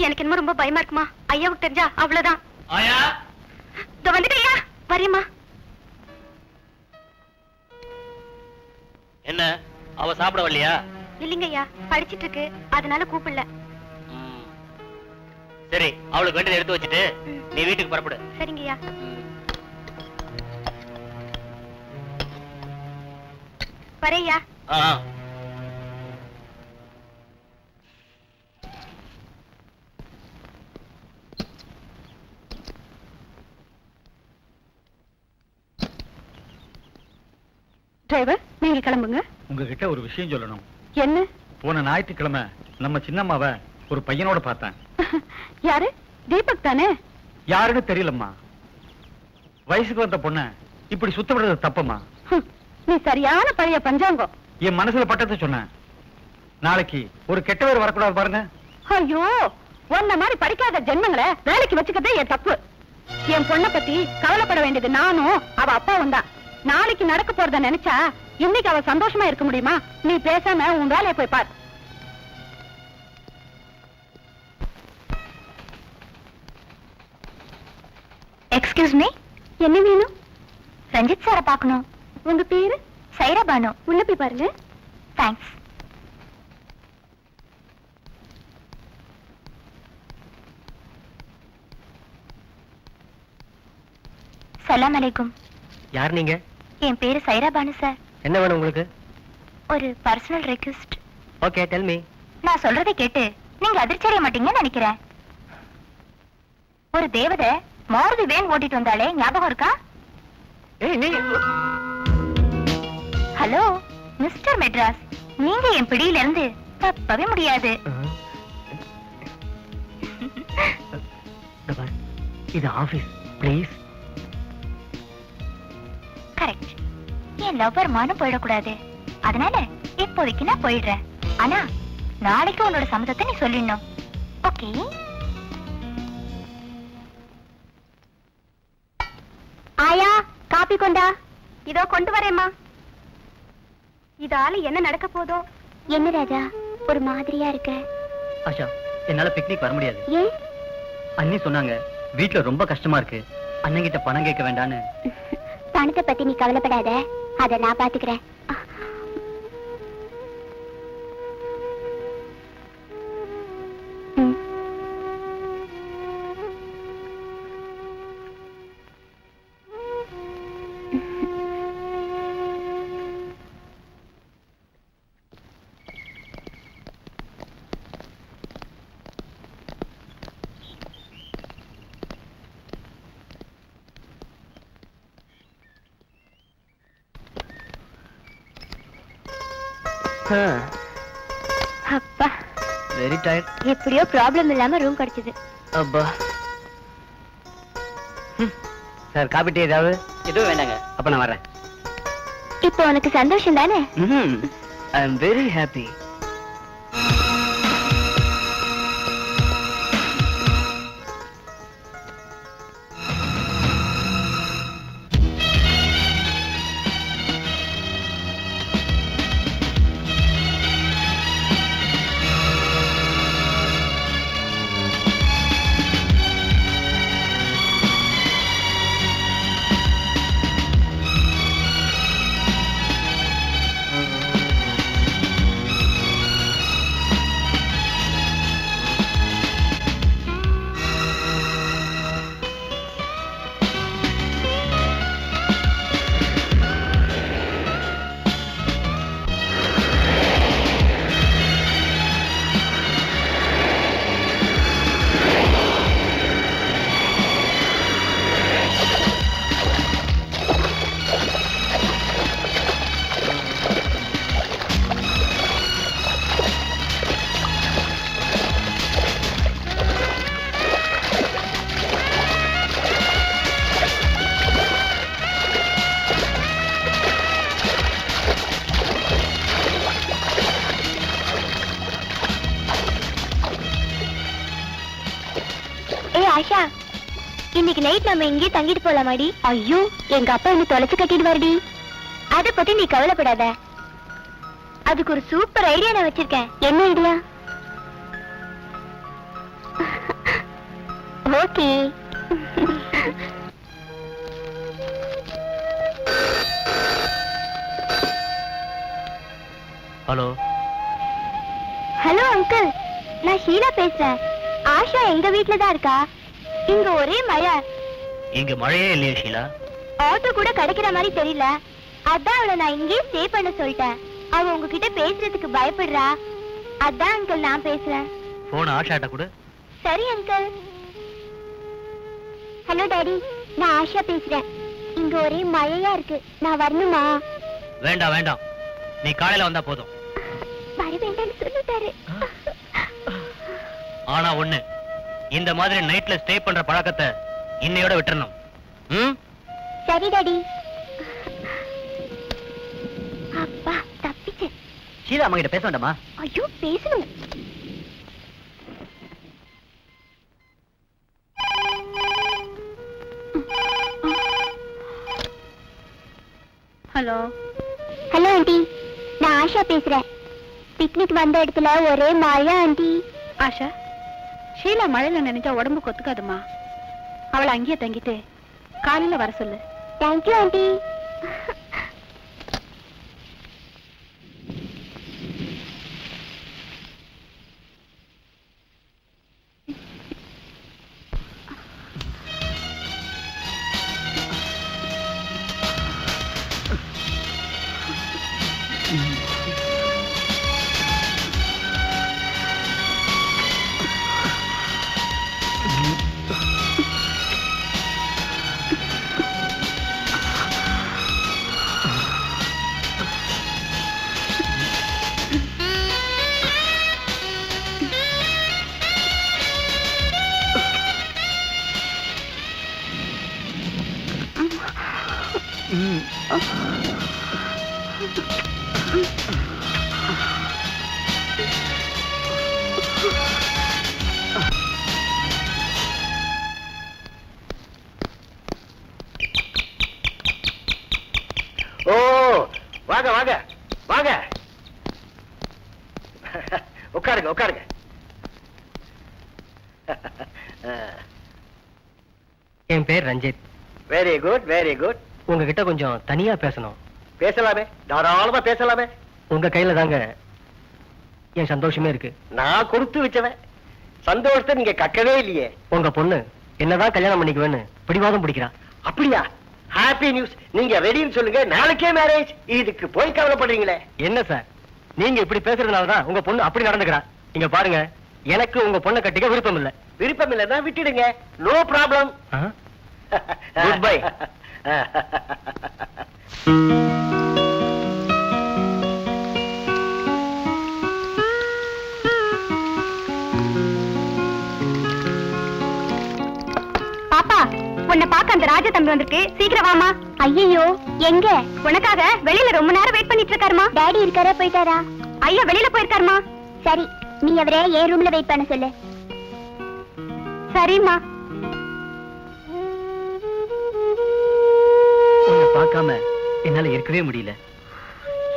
எனக்கு என்னமோ ரொம்ப பயமா இருக்குமா. ஐயாவுக்கு தெரிஞ்சா அவ்வளவுதான். ஆயா, இதோ வந்துட்டேயா, வரேம்மா. என்ன, அவ சாப்பிட வரலையா? இல்லைங்க ஐயா, படிச்சிட்டு இருக்கு, அதனால கூப்பிடல. சரி, அவளுக்கு வேண்டியதை எடுத்து வச்சுட்டு நீ வீட்டுக்கு புறப்படு. சரிங்க ஐயா. வரையா? டிரைவர், நீங்க கிளம்புங்க. உங்ககிட்ட ஒரு விஷயம் சொல்லணும். என்ன? போன ஞாயிற்றுக்கிழமை நம்ம சின்னம்மாவை ஒரு பையனோட பார்த்தேன். யாரு? தீபக் தானே? யாருன்னு தெரியலம்மா. வயசுக்கு வந்த பொண்ண இப்படி சுத்த விடுறது தப்பம்மா. நீ சரியான பழைய பஞ்சாங்கம். என் மனசுல பட்டத்தை சொன்னேன். நாளைக்கு ஒரு கெட்ட பேர் வரக்கூடாது பாருங்க. ஐயோ, உன்ன மாதிரி படிக்காத ஜென்மங்களை வேலைக்கு வச்சுக்கிறதே என் தப்பு. என் பொண்ணை பத்தி கவலைப்பட வேண்டியது நானும் அவ அப்பாவும் தான். நாளைக்கு நடக்க போறத நினைச்சா இன்னைக்கு அவ சந்தோஷமா இருக்க முடியுமா? நீ பேசாம உன் வேலையை போய் பார். எக்ஸ்கியூஸ் மீ, என்ன வேணும்? ரஞ்சித் சாரை பார்க்கணும். உங்க பேரு? சைரா பானு. உள்ள போய் பாருங்க. தேங்க்ஸ். சலாம் அலைக்கும். யார் நீங்க? என் பேரு சைரா பானு சார். என்ன வேணும் உங்களுக்கு? ஒரு personal request. Okay, tell me. நான் சொல்றதை கேட்டு நீங்க அதிர்ச்சி அடைய மாட்டீங்கன்னு நினைக்கிறேன். ஒரு தேவதை மாருதி வேன் ஓட்டிட்டு வந்தாலே ஞாபகம் இருக்கா? ஹலோ மிஸ்டர் மெட்ராஸ், நீங்க என் பிடியில இருந்து தப்பவே முடியாது. இது office, please. Correct. N lover மானம் போயிடக்கூடாது, அதனால இப்போதைக்கு நான் போயிடுறேன். ஆனா நாளைக்கு உன்னோட சம்மதத்தை நீ சொல்லிடணும். ஓகே? ஆயா, காப்பி கொண்டா. இதோ கொண்டு வரேம்மா. இதால என்ன நடக்க போதோ? என்ன ராஜா ஒரு மாதிரியா இருக்க? ஆஷா, என்னால பிக்னிக் வர முடியாது. ஏன்? அண்ணி சொன்னாங்க வீட்டுல ரொம்ப கஷ்டமா இருக்கு, அண்ணங்கிட்ட பணம் கேட்க வேண்டான்னு. பணத்தை பத்தி நீ கவலைப்படாத, அத நான் பாத்துக்கிறேன். அப்பா, வெரி டயர்ட். எப்படியோ ப்ராப்ளம் இல்லாம ரூம் கிடைச்சது. அப்பா. சார், காப்பி டீ ஏதாவது? எதுவும் வேண்டாங்க. அப்ப நான் வரேன். இப்போ உனக்கு சந்தோஷம் தானே? ஐ அம் வெரி ஹாப்பி. ஆஷா, இன்னைக்கு நைட் நம்ம இங்கே தங்கிட்டு போலாமாடி? ஐயோ, எங்க அப்பா என்ன தொலைச்சு கட்டிட்டு வருடி. அத பத்தி நீ கவலைப்படாத, அதுக்கு ஒரு சூப்பர் ஐடியா நான் வச்சிருக்கேன். என்ன idea? Okay. Hello. Hello uncle, நான் ஷீலா பேசுறேன். ஆஷா எங்க வீட்ல தான் இருக்கா. இங்க ஒரே மழை. இங்க மழையே இல்லையா ஷீலா? ஆட்டோ கூட கிடைக்கிற மாதிரி தெரியல. அதான் அவளை நான் இங்கே ஸ்டே பண்ண சொல்லிட்டேன். அவ உங்ககிட்ட பேசுறதுக்கு பயப்படுறா. அதான் அங்கிள் நான் பேசுறேன். போன் ஆஷாட்ட கூட. சரி அங்கிள். ஹலோ டாடி, நான் ஆஷா பேசுறேன். இங்க ஒரே மழையா இருக்கு, நான் வரணுமா? வேண்டாம் வேண்டாம், நீ காலையில வந்தா போதும். வர வேண்டாம்னு சொல்லிட்டாரு. ஆனா ஒண்ணு, இந்த மாதிரி நைட்ல ஸ்டே பண்ற பழக்கத்தை இன்னையோட விட்டுறணும். சரி டாடி. அப்பா, தப்பிச்சு. ஷீலா அம்மா கிட்ட பேச வேண்டாமா? ஐயோ, பேசணும். ஹலோ. ஹலோ ஆண்டி, நான் ஆஷா பேசுறேன். பிக்னிக் வந்த இடத்துல ஒரே மழை ஆண்டி. ஆஷா, ஷீலா மழையில நினைச்சா உடம்புக்கு ஒத்துக்காதுமா. அவளை அங்கேயே தங்கிட்டு காலையில வர சொல்லு. Thank you aunty. வாங்க வாங்க வாங்க. உட்காருங்க உட்காருங்க. என் பேர் Ranjith. Very good very good. உங்ககிட்ட கொஞ்சம் தனியா பேசணும். பேசலாமே, தாராளமா பேசலாமே. உங்க கையில தாங்க என் சந்தோஷமே இருக்கு. நான் கொடுத்து வச்சவன் சந்தோஷத்தை நீங்க கக்கவே இல்லையே. உங்க பொண்ணு என்னதான் கல்யாணம் பண்ணிக்குவேன்னு பிடிவாதம் பிடிக்கிறான். அப்படியா? Happy news. நீங்க ரெடின்னு சொல்லுங்க, நாளைக்கே மேரேஜ். இதுக்கு போய் கவலைப்படுறீங்களே. என்ன சார், நீங்க இப்படி பேசுறதுனாலதான் உங்க பொண்ணு அப்படி நடந்துக்கிறான். இங்க பாருங்க, எனக்கு உங்க பொண்ணை கட்டிக்க விருப்பம் இல்ல. விருப்பம் இல்லைன்னா விட்டுடுங்க. No problem. Good bye. பாப்பா, உன்னை பார்க்க அந்த ராஜா தம்பி வந்திருக்கு, சீக்கிரம் வாமா. ஐயோ, எங்க? உனக்காக வெளியில ரொம்ப நேரம் வெயிட் பண்ணிட்டு இருக்காருமா. டாடி இருக்காரா, போயிட்டாரா? ஐயா வெளியில போயிருக்காருமா. சரி, நீ அவரே என் ரூம்ல வெயிட் பண்ண சொல்லு. சரிம்மா. உன்னை பார்க்காம என்னால இருக்கவே முடியல.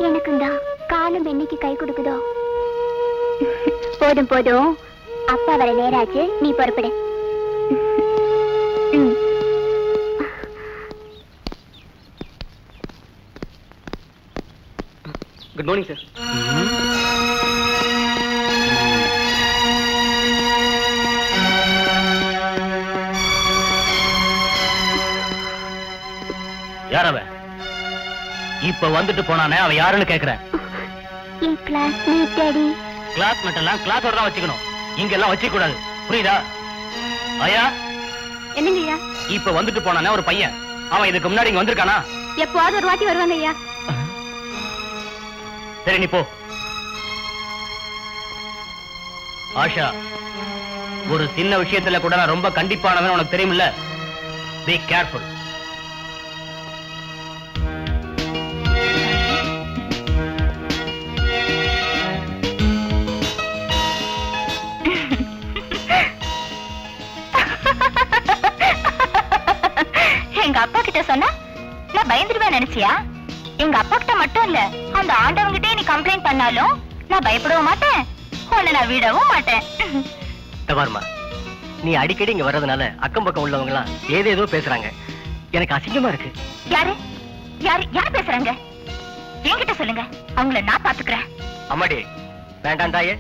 எனக்கும் தான் காலம் என்னைக்கு கை கொடுக்குதோ. போதும் போதும், அப்பா வர நேராச்சு, நீ புறப்படு. Good morning sir. யார் அவன்? இப்ப வந்துட்டு போனானே, அவன் யாருன்னு கேக்குறேன். என் கிளாஸ்மேட் டாடி. கிளாஸ்மேட் எல்லாம் கிளாஸோட தான் வச்சுக்கணும், இங்க எல்லாம் வச்சுக்க கூடாது, புரியுதா? ஐயா, என்னங்க ஐயா? இப்ப வந்துட்டு போனானே ஒரு பையன், அவன் இதுக்கு முன்னாடி இங்க வந்திருக்கானா? எப்போது ஒரு வாட்டி வருவாங்க ஐயா. சரி, நீ போ. ஆஷா, ஒரு சின்ன விஷயத்துல கூட நான் ரொம்ப கண்டிப்பானவன், உனக்கு தெரியுமில்ல? Be careful. எங்க அப்பா கிட்ட சொன்னா நான் பயந்துருவேன் நினைச்சியா? எங்க அப்பா கிட்ட மட்டும் இல்ல, அந்த ஆண்டவங்கிட்டே நீ கம்ப்ளைண்ட் பண்ணாலும் நான் பயப்படவும் மாட்டேன், உன்னை நான் விடவும் மாட்டேன். தவார்மா, நீ அடிக்கடி இங்க வர்றதுனால அக்கம் பக்கம் உள்ளவங்க எல்லாம் ஏதேதோ பேசுறாங்க. எனக்கு அசிங்கமா இருக்கு. யாரு யாரு யார் பேசுறாங்க? என்கிட்ட சொல்லுங்க, அவங்கள நான் பாத்துக்கிறேன். அம்மாடி, வேண்டாம் தாயே,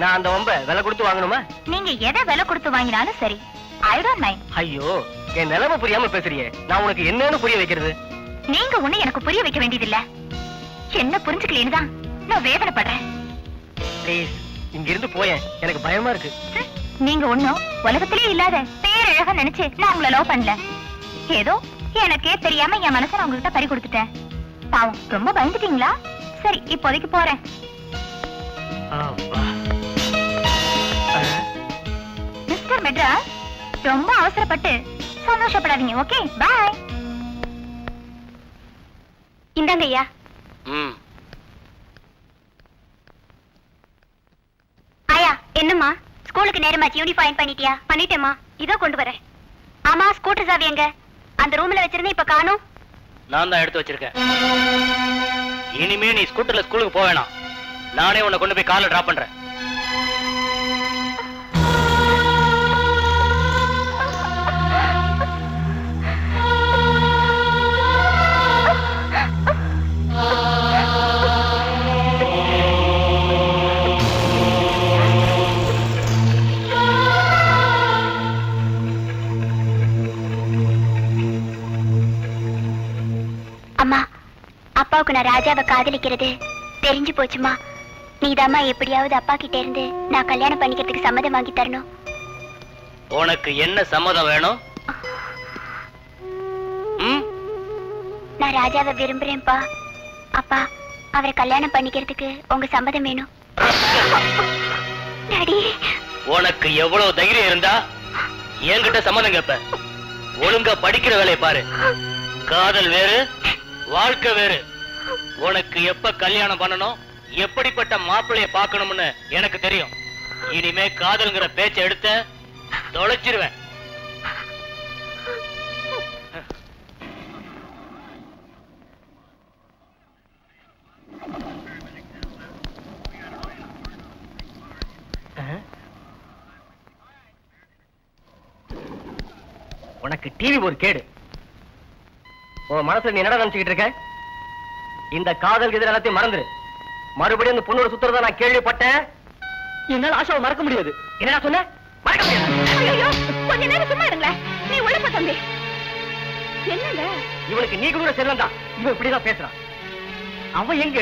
நான் அந்த வம்ப விலை கொடுத்து வாங்கணுமா? நீங்க எதை விலை கொடுத்து வாங்கினாலும் சரி, ஐ டோன்ட் மைண்ட். ஐயோ, என் நிலைமை புரியாம பேசுறியே, நான் உனக்கு என்னன்னு புரிய வைக்கிறது? நீங்க ஒண்ணு எனக்கு புரிய வைக்க வேண்டியதில்ல, என்ன புரிஞ்சுக்கலேன்னு தான் நான் வேதனைப்படுறேன். ப்ளீஸ், இங்க இருந்து போயேன், எனக்கு பயமா இருக்கு. நீங்க ஒண்ணும் உலகத்திலே இல்லாத பேரழகா நினைச்சு நான் உங்களை லவ் பண்ணல. ஏதோ எனக்கே தெரியாம என் மனசை நான் உங்ககிட்ட பறி கொடுத்துட்டேன். பாவம், ரொம்ப பயந்துட்டீங்களா? சரி, இப்போதைக்கு போறேன். அப்பா. மிஸ்டர் மெட்ராஸ், ரொம்ப அவசரப்பட்டு சந்தோஷப்படாதீங்க. ஓகே, பாய். இந்தாங்க ஐயா. ஆயா, என்னம்மா ஸ்கூலுக்கு நேரமாச்சு, யூனிஃபார்ம் பண்ணிட்டியா? பண்ணிட்டேம்மா, இதோ கொண்டு வரேன். ஆமா, ஸ்கூட்டர் சாவி எங்க? அந்த ரூம்ல வச்சிருந்தேன், இப்ப காணோம். நான் தான் எடுத்து வச்சிருக்கேன். இனிமே நீ ஸ்கூட்டர்ல ஸ்கூலுக்கு போக வேணாம், நானே உன்னை கொண்டு போய் கார்ல டிராப் பண்றேன். அம்மா, அப்பாவுக்கு நான் ராஜாவை காதலிக்கிறது தெரிஞ்சு போச்சுமா. நீதாம்மா எப்படியாவது அப்பா கிட்ட இருந்து நான் கல்யாணம் பண்ணிக்கிறதுக்கு சம்மதம் வாங்கி தரணும். உனக்கு என்ன சம்மதம் வேணும்? நான் ராஜாவை விரும்புறேன்ப்பா. அப்பா, அவரை கல்யாணம் பண்ணிக்கிறதுக்கு உங்க சம்மதம் வேணும். டாடி, உனக்கு எவ்வளவு தைரியம் இருந்தா என்கிட்ட சம்மதம் கேப்ப? ஒழுங்கா படிக்கிற வேலையை பாரு. காதல் வேறு, வாழ்க்கை வேறு. உனக்கு எப்ப கல்யாணம் பண்ணணும், எப்படிப்பட்ட மாப்பிள்ளைய பார்க்கணும்னு எனக்கு தெரியும். இனிமே காதல்ங்கிற பேச்சை எடுத்த தொலைச்சிருவேன். உனக்கு டிவி ஒரு கேடு. உன் மனசுல நீ என்னடா நினைச்சுக்கிட்டு இருக்க? இந்த காதல் எதிர எல்லாத்தையும் மறந்துரு. மறுபடியும் அந்த பொண்ணோட சுத்துறத நான் கேள்விப்பட்டேன். என்னால ஆஷாவை மறக்க முடியாது. என்னடா சொன்ன? மறக்க முடியாது. ஐயோ, கொஞ்ச நேரம் சும்மா இருங்களேன். நீ உள்ள போ தம்பி. என்னங்க இவனுக்கு நீ கூட செல்லம் தான். இவன் இப்படிதான் பேசுறான். அவன் எங்க,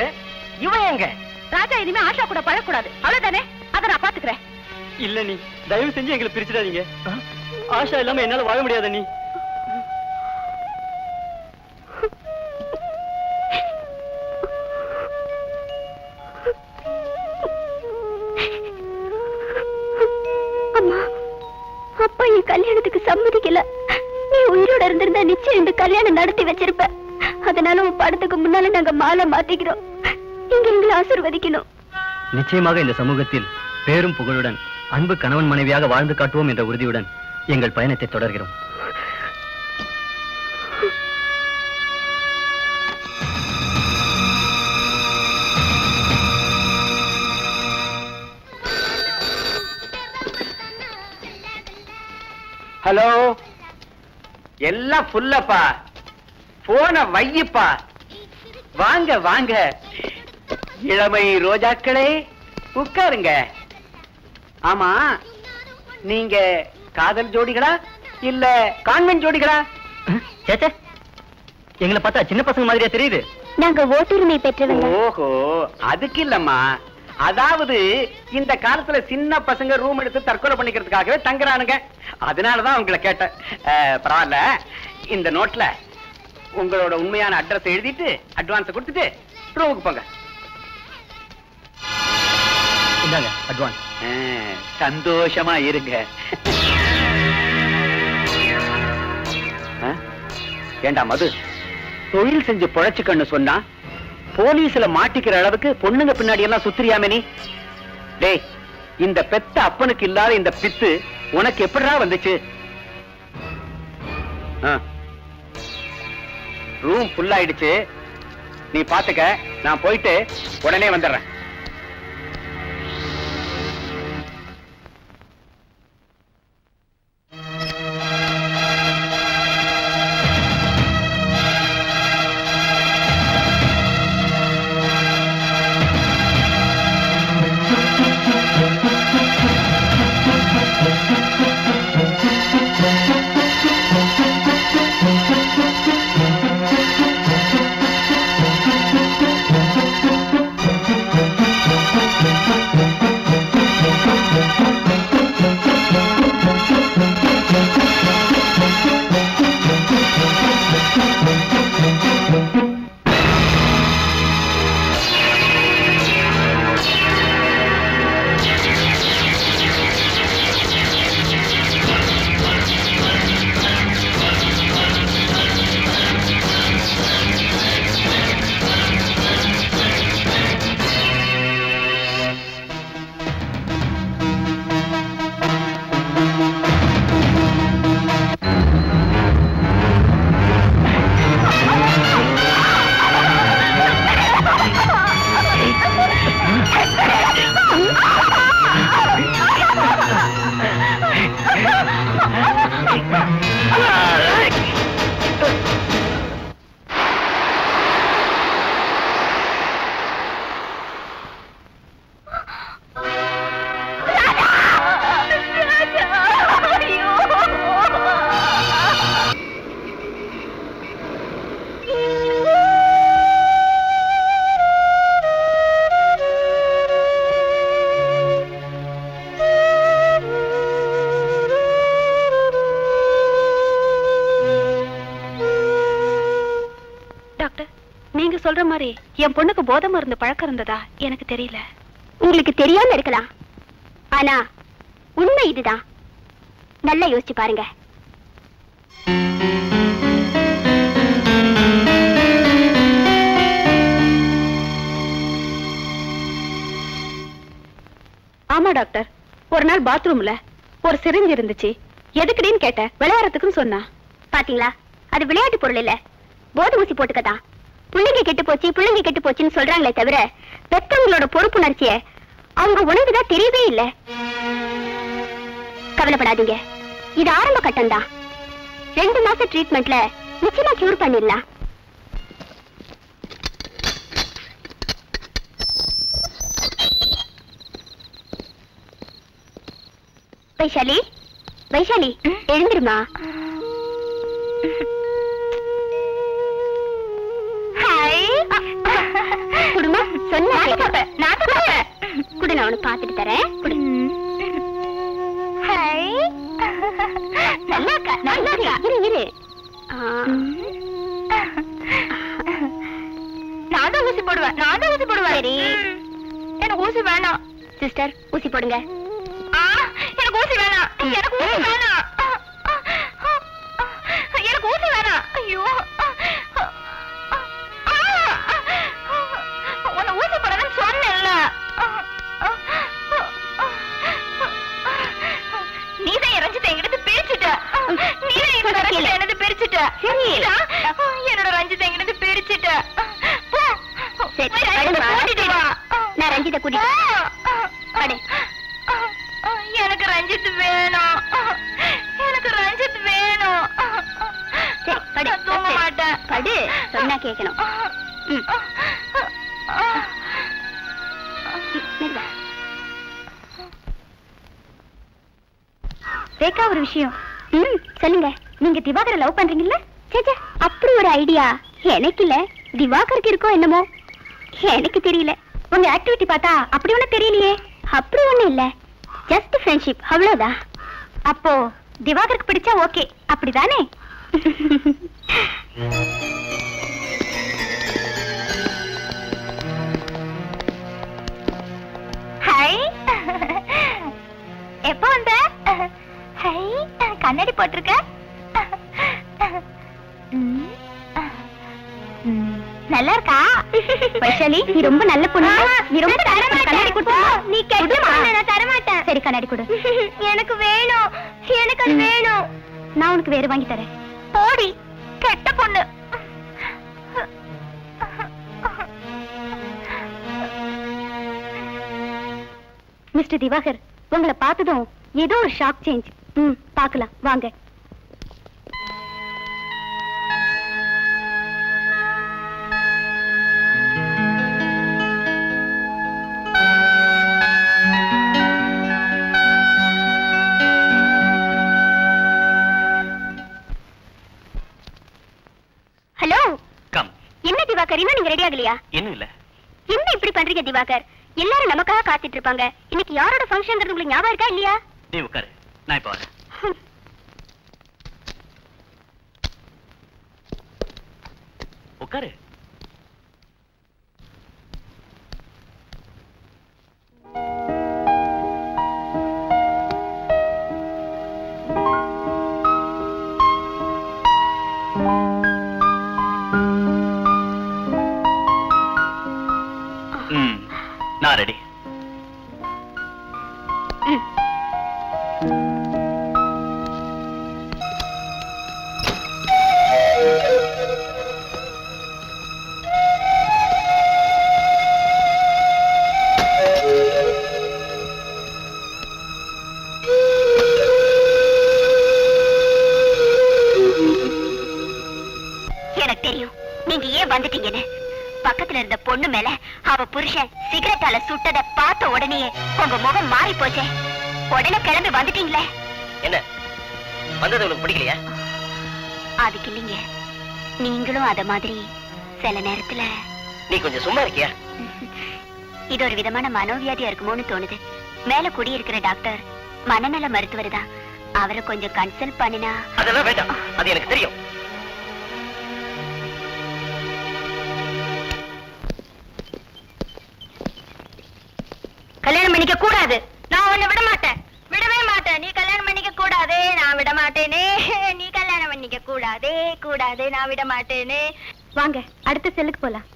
இவன் எங்க? ராஜா இனிமே ஆஷா கூட பழக்கூடாது, அவ்வளவுதானே? அதை நான் பாத்துக்கிறேன். இல்ல நீ தயவு செஞ்சு எங்களை பிரிச்சிடாதீங்க. ஆஷா இல்லாம என்னால வாழ முடியாத நீ. அம்மா, அப்பா என் கல்யாணத்துக்கு சம்மதிக்கல. நீ உயிரோட இருந்திருந்தா நிச்சயம் இந்த கல்யாணம் நடத்தி வச்சிருப்ப. அதனால உன் படத்துக்கு முன்னால நாங்க மாலை மாத்திக்கிறோம். நீங்க எங்களை ஆசீர்வதிக்கணும். நிச்சயமாக இந்த சமூகத்தில் பேரும் புகழுடன் அன்பு கணவன் மனைவியாக வாழ்ந்து காட்டுவோம் என்ற உறுதியுடன் எங்கள் பயணத்தை தொடர்கிறோம். ஹலோ, எல்லாம் ஃபுல்லப்பா. போன வையப்பா. வாங்க வாங்க இளமை ரோஜாக்களே, உட்காருங்க. ஆமா, நீங்க காதல் ஜோடிகளா இல்ல கான்வென்ட் ஜோடிகளா? சேச்சே, எங்களை பார்த்தா சின்ன பசங்க மாதிரியா தெரியுது? நாங்க ஓட்டுரிமை பெற்றவங்க. ஓஹோ, அதுக்கு இல்லம்மா. அதாவது இந்த காலத்துல சின்ன பசங்க ரூம் எடுத்து தற்கொலை பண்ணிக்கிறதுக்காகவே தங்குறானுங்க. அதனாலதான் உங்களை கேட்டேன். பரவாயில்ல, இந்த நோட்ல உங்களோட உண்மையான அட்ரஸ் எழுதிட்டு அட்வான்ஸ் கொடுத்துட்டு ரூமுக்கு போங்க. இந்தாங்க அட்வான்ஸ். சந்தோஷமா இருங்க. ஏண்டா மது, தொழில் செஞ்சு பொழைச்சுக்கன்னு சொன்னா போலீஸ்ல மாட்டிக்கிற அளவுக்கு பொண்ணுங்க பின்னாடி எல்லாம் சுத்திரியாமே நீ? டேய், இந்த பெத்த அப்பனுக்கு இல்லாத இந்த பித்து உனக்கு எப்படிடா வந்துச்சு? ரூம் ஃபுல் ஆயிடுச்சு, நீ பாத்துக்க. நான் போயிட்டு உடனே வந்துடுறேன். நீங்க சொல்ற மாதிரி என் பொண்ணுக்கு போதை மருந்து பழக்கம் இருந்ததா எனக்கு தெரியல. உங்களுக்கு தெரியாம இருக்கலாம், ஆனா உண்மை இதுதான். நல்லா யோசிச்சு பாருங்க. ஆமா டாக்டர், ஒரு நாள் பாத்ரூம்ல ஒரு சிரிஞ்சு இருந்துச்சு. எதுக்குடின்னு கேட்டேன். விளையாடுறதுக்குன்னு சொன்னா. பாத்தீங்களா, அது விளையாட்டு பொருள் இல்ல, போதை ஊசி போட்டுக்கதான். பிள்ளைங்க கெட்டு போச்சு பிள்ளைங்க கெட்டு போச்சுன்னு சொல்றாங்களே தவிர பெத்தவங்களோட பொறுப்புணர்ச்சிய அவங்க உணவுதான் தெரியவே இல்லை. கவலைப்படாதீங்க, இது ஆரம்ப கட்டம் தான். 2 மாச ட்ரீட்மெண்ட்ல நிச்சயமா கியூர் பண்ணிடலாம். வைஷாலி, வைஷாலி எழுந்திருமா. குடுமா சொன்ன குடு, நான் உனக்கு பாத்துட்டு தரேன். குடு. நல்லா இருக்கா, நல்லா இருக்கா. இரு இரு. நான் தான் ஊசி போடுவேன், நான் தான் ஊசி போடுவேன். சரி, எனக்கு ஊசி வேணாம். சிஸ்டர் ஊசி போடுங்க. எனக்கு ஊசி வேணாம், எனக்கு ஊசி வேணாம், எனக்கு ஊசி வேணாம். ஐயோ, உன்னை ஊசி போடணும்னு சொன்னேன்ல. நீதான் என் ரஞ்சித்தை எங்கிட்ட பிரிச்சுட்ட, நீதான் என்னோட ரஞ்சித்தை என்னது பிரிச்சுட்ட, என்னோட ரஞ்சித்தை எங்கிட்ட பிரிச்சுட்ட. நான் ரஞ்சித்தை கூட்டிட்டு எனக்கு ரஞ்சித் வேணும், எனக்கு ரஞ்சித் வேணும். தூங்க மாட்டேன். படு, சொன்னா கேட்கணும். ரேகா, ஒரு விஷயம். சொல்லுங்க. நீங்க திவாகரை லவ் பண்றீங்கல்ல? சேச்சே, அப்படி ஒரு ஐடியா எனக்கு இல்ல, திவாகருக்கு இருக்கோ என்னமோ, எனக்கு தெரியல. உங்க ஆக்டிவிட்டி பார்த்தா அப்படி ஒண்ணு தெரியலையே. அப்படி ஒண்ணு இல்ல, ஜஸ்ட் ஃப்ரெண்ட்ஷிப், அவ்வளவுதான். அப்போ திவாகருக்கு பிடிச்சா ஓகே, அப்படிதானே? ஹாய், எப்போ வந்த? ஹாய், கண்ணாடி போட்டிருக்க. நல்லா இருக்கா? வைஷாலி, நீ ரொம்ப நல்ல பொண்ணு. நீ ரொம்ப கண்ணாடி கொடு. நீ கேட்கமா? நான் தர மாட்டேன். சரி, கண்ணாடி கொடு. எனக்கு வேணும், எனக்கு அது வேணும். நான் உனக்கு வேற வாங்கி தரேன். போடி, கெட்ட பொண்ணு. மிஸ்டர் திவாகர், உங்களை பார்த்ததும் ஏதோ ஒரு ஷாக் சேஞ்ச். பார்க்கலாம் வாங்க. Hello, come. என்ன திவாகர், இன்னும் நீங்க ரெடி ஆகலையா? இன்னும் இல்ல. என்ன இப்படி பண்றீங்க திவாகர்? எல்லாரும் நமக்காக காத்துட்டு இருப்பாங்க. இன்னைக்கு யாரோட ஃபங்க்ஷன்ங்கிறது உங்களுக்கு ஞாபகம் இருக்கா இல்லையா? நீ உட்காரு, நான் இப்ப வரேன். உட்காரு. நான் ரெடி. எனக்கு தெரியும் நீங்க ஏன் வந்துட்டீங்கன்னு. பக்கத்துல இருந்த பொண்ணு மேல அவ புருஷன் சிகரெட்டால சுட்டத பார்த்த உடனே உங்க முகம் மாறி போச்சே. உடனே கிளம்பி வந்துட்டீங்களே. என்ன வந்தது உங்களுக்கு பிடிக்கலையா? அதுக்கு இல்லைங்க, நீங்களும் அத மாதிரி சில நேரத்துல. நீ கொஞ்சம் சும்மா இருக்கியா? இது ஒரு விதமான மனோவியாதியா இருக்குமோன்னு தோணுது. மேல குடியிருக்கிற டாக்டர் மனநல மருத்துவர் தான். அவரை கொஞ்சம் கன்சல்ட் பண்ணினா. அதெல்லாம் வேண்டாம், அது எனக்கு தெரியும். கல்யாணம் பண்ணிக்க கூடாது. நான் உன்னை விட மாட்டேன், விடவே மாட்டேன். நீ கல்யாணம் பண்ணிக்க கூடாது, நான் விட மாட்டேனே. நீ கல்யாணம் பண்ணிக்க கூடாது, கூடாது, நான் விட மாட்டேனே. வாங்க, அடுத்த செல்லுக்கு போலாம்.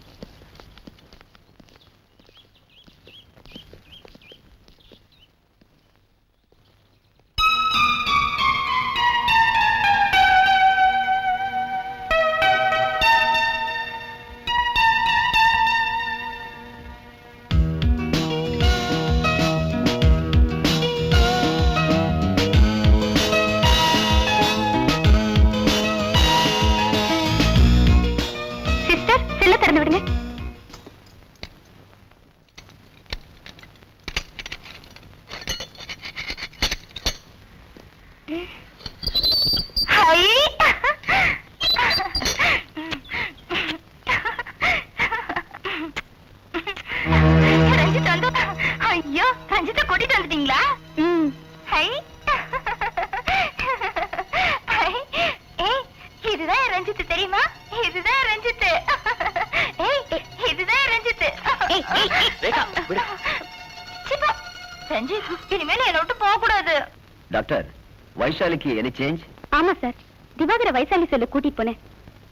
ஹை ரஞ்சித் வந்து ஐயோ ரஞ்சித்தை கூட்டிட்டு வந்துட்டீங்களா? ஹை இதுதான் ரஞ்சித் தெரியுமா? இதுதான் ரஞ்சித். இதுதான் ரஞ்சித். ரஞ்சித் இனிமேல் என்னை விட்டு போக கூடாது. டாக்டர், வைஷாலிக்கு எனி சேஞ்ச்? ஆமா சார், திவாகர வைசாலி செல்ல கூட்டிட்டு போனேன்.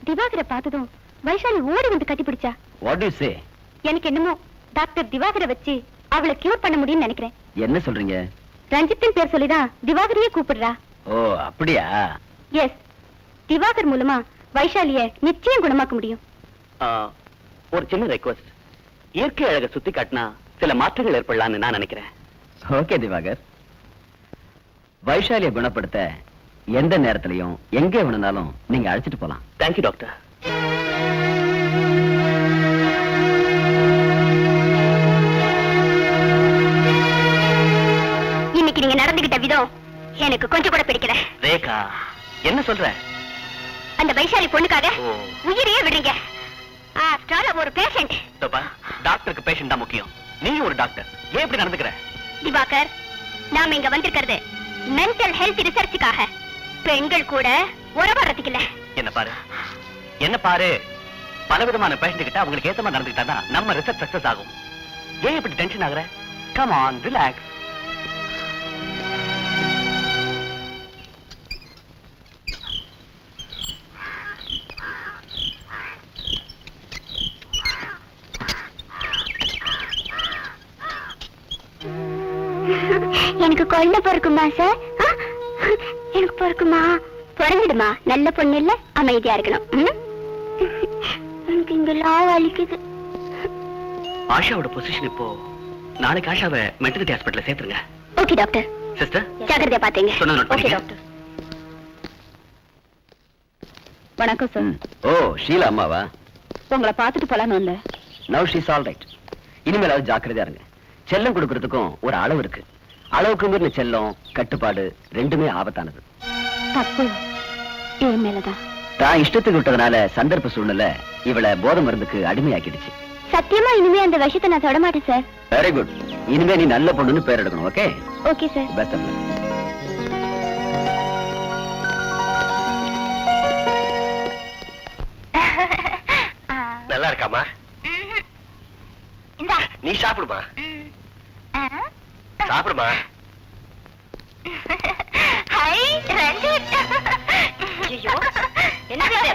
திவாகரை பார்த்ததும் வைசாலி ஓடி வந்து கட்டி பிடிச்சா. What to say? எனக்கு என்னமோ டாக்டர் திவாகரை வச்சு அவளை கியூர் பண்ண முடியும்னு நினைக்கிறேன். என்ன சொல்றீங்க? ரஞ்சித்தின் பேர் சொல்லிதான் திவாகரையே கூப்பிடுறா. ஓ அப்படியா? எஸ், திவாகர் மூலமா வைஷாலிய நிச்சயம் குணமாக்க முடியும். ஒரு சின்ன ரெக்வஸ்ட். இயற்கை அழகை சுத்தி காட்டினா சில மாற்றங்கள் ஏற்படலாம்னு நான் நினைக்கிறேன். ஓகே திவாகர், வைஷாலியை குணப்படுத்த எந்த நேரத்திலையும் எங்கே வேணும்னாலும் நீங்க அழைச்சிட்டு போலாம். Thank you doctor. இன்னைக்கு நீங்க நடந்துகிட்ட விதம் எனக்கு கொஞ்சம் கூட பிடிக்கல. ரேகா, என்ன சொல்ற? அந்த வைஷாலி பொண்ணுக்காக உயிரையே விடுறீங்க. ஆஃப்டர் ஆல் ஒரு பேஷண்ட். டாக்டருக்கு பேஷண்ட் தான் முக்கியம். நீ ஒரு டாக்டர், ஏன் இப்படி நடந்துக்கிற? திவாகர், நாம இங்க வந்திருக்கிறது மென்டல் ஹெல்த் ரிசர்ச்சுக்காக. பெண்கள் கூட உறவாடுறதுக்கு இல்ல. என்ன பாரு, பலவிதமான பேஷண்ட் கிட்ட அவங்களுக்கு ஏத்தமா நடந்துக்கிட்டா தான் நம்ம ரிசர்ச் சக்சஸ் ஆகும். ஏன் இப்படி டென்ஷன் ஆகுற? Come on, relax. எனக்கு குழந்தை பிறக்குமா சார்? எனக்கு பிறக்குமா? பிறந்துடுமா. நல்ல பொண்ணு இல்ல, அமைதியா இருக்கணும். எனக்கு இங்கெல்லாம் வலிக்குது. ஆஷாவோட பொசிஷன் இப்போ. நாளைக்கு ஆஷாவை மெட்டர்னிட்டி ஹாஸ்பிட்டல்ல சேர்த்துருங்க. Okay doctor. சிஸ்டர், ஜாக்கிரதையா பாத்தீங்க. சொன்னது நோட் ஓகே பண்ணிக்க. டாக்டர். வணக்கம் சார். ஓ, ஷீலா அம்மாவா? உங்களை பார்த்துட்டு போலான்னு வந்தேன். Now she's all right. இனிமேலாவது ஜாக்கிரதையா இருங்க. செல்லம் கொடுக்கறதுக்கும் ஒரு அளவு இருக்கு. அளவுக்கு மீறின செல்லம், கட்டுப்பாடு ரெண்டுமே ஆபத்தானது. தப்பு என் மேலதான். தான் இஷ்டத்துக்கு விட்டதுனால சந்தர்ப்ப சூழ்நிலை இவளை போதை மருந்துக்கு அடிமையாக்கிடுச்சு. சத்தியமா இனிமே அந்த விஷயத்தை நான் தொட மாட்டேன் சார். Very good. இனிமே நீ நல்ல பொண்ணுன்னு பேர் எடுக்கணும். Okay? Okay sir. Best of luck. நல்லா இருக்காமா? இந்தா நீ சாப்பிடுமா. சாப்பிடுமா. ஹை ரஞ்சித். ஐயோ என்ன இது?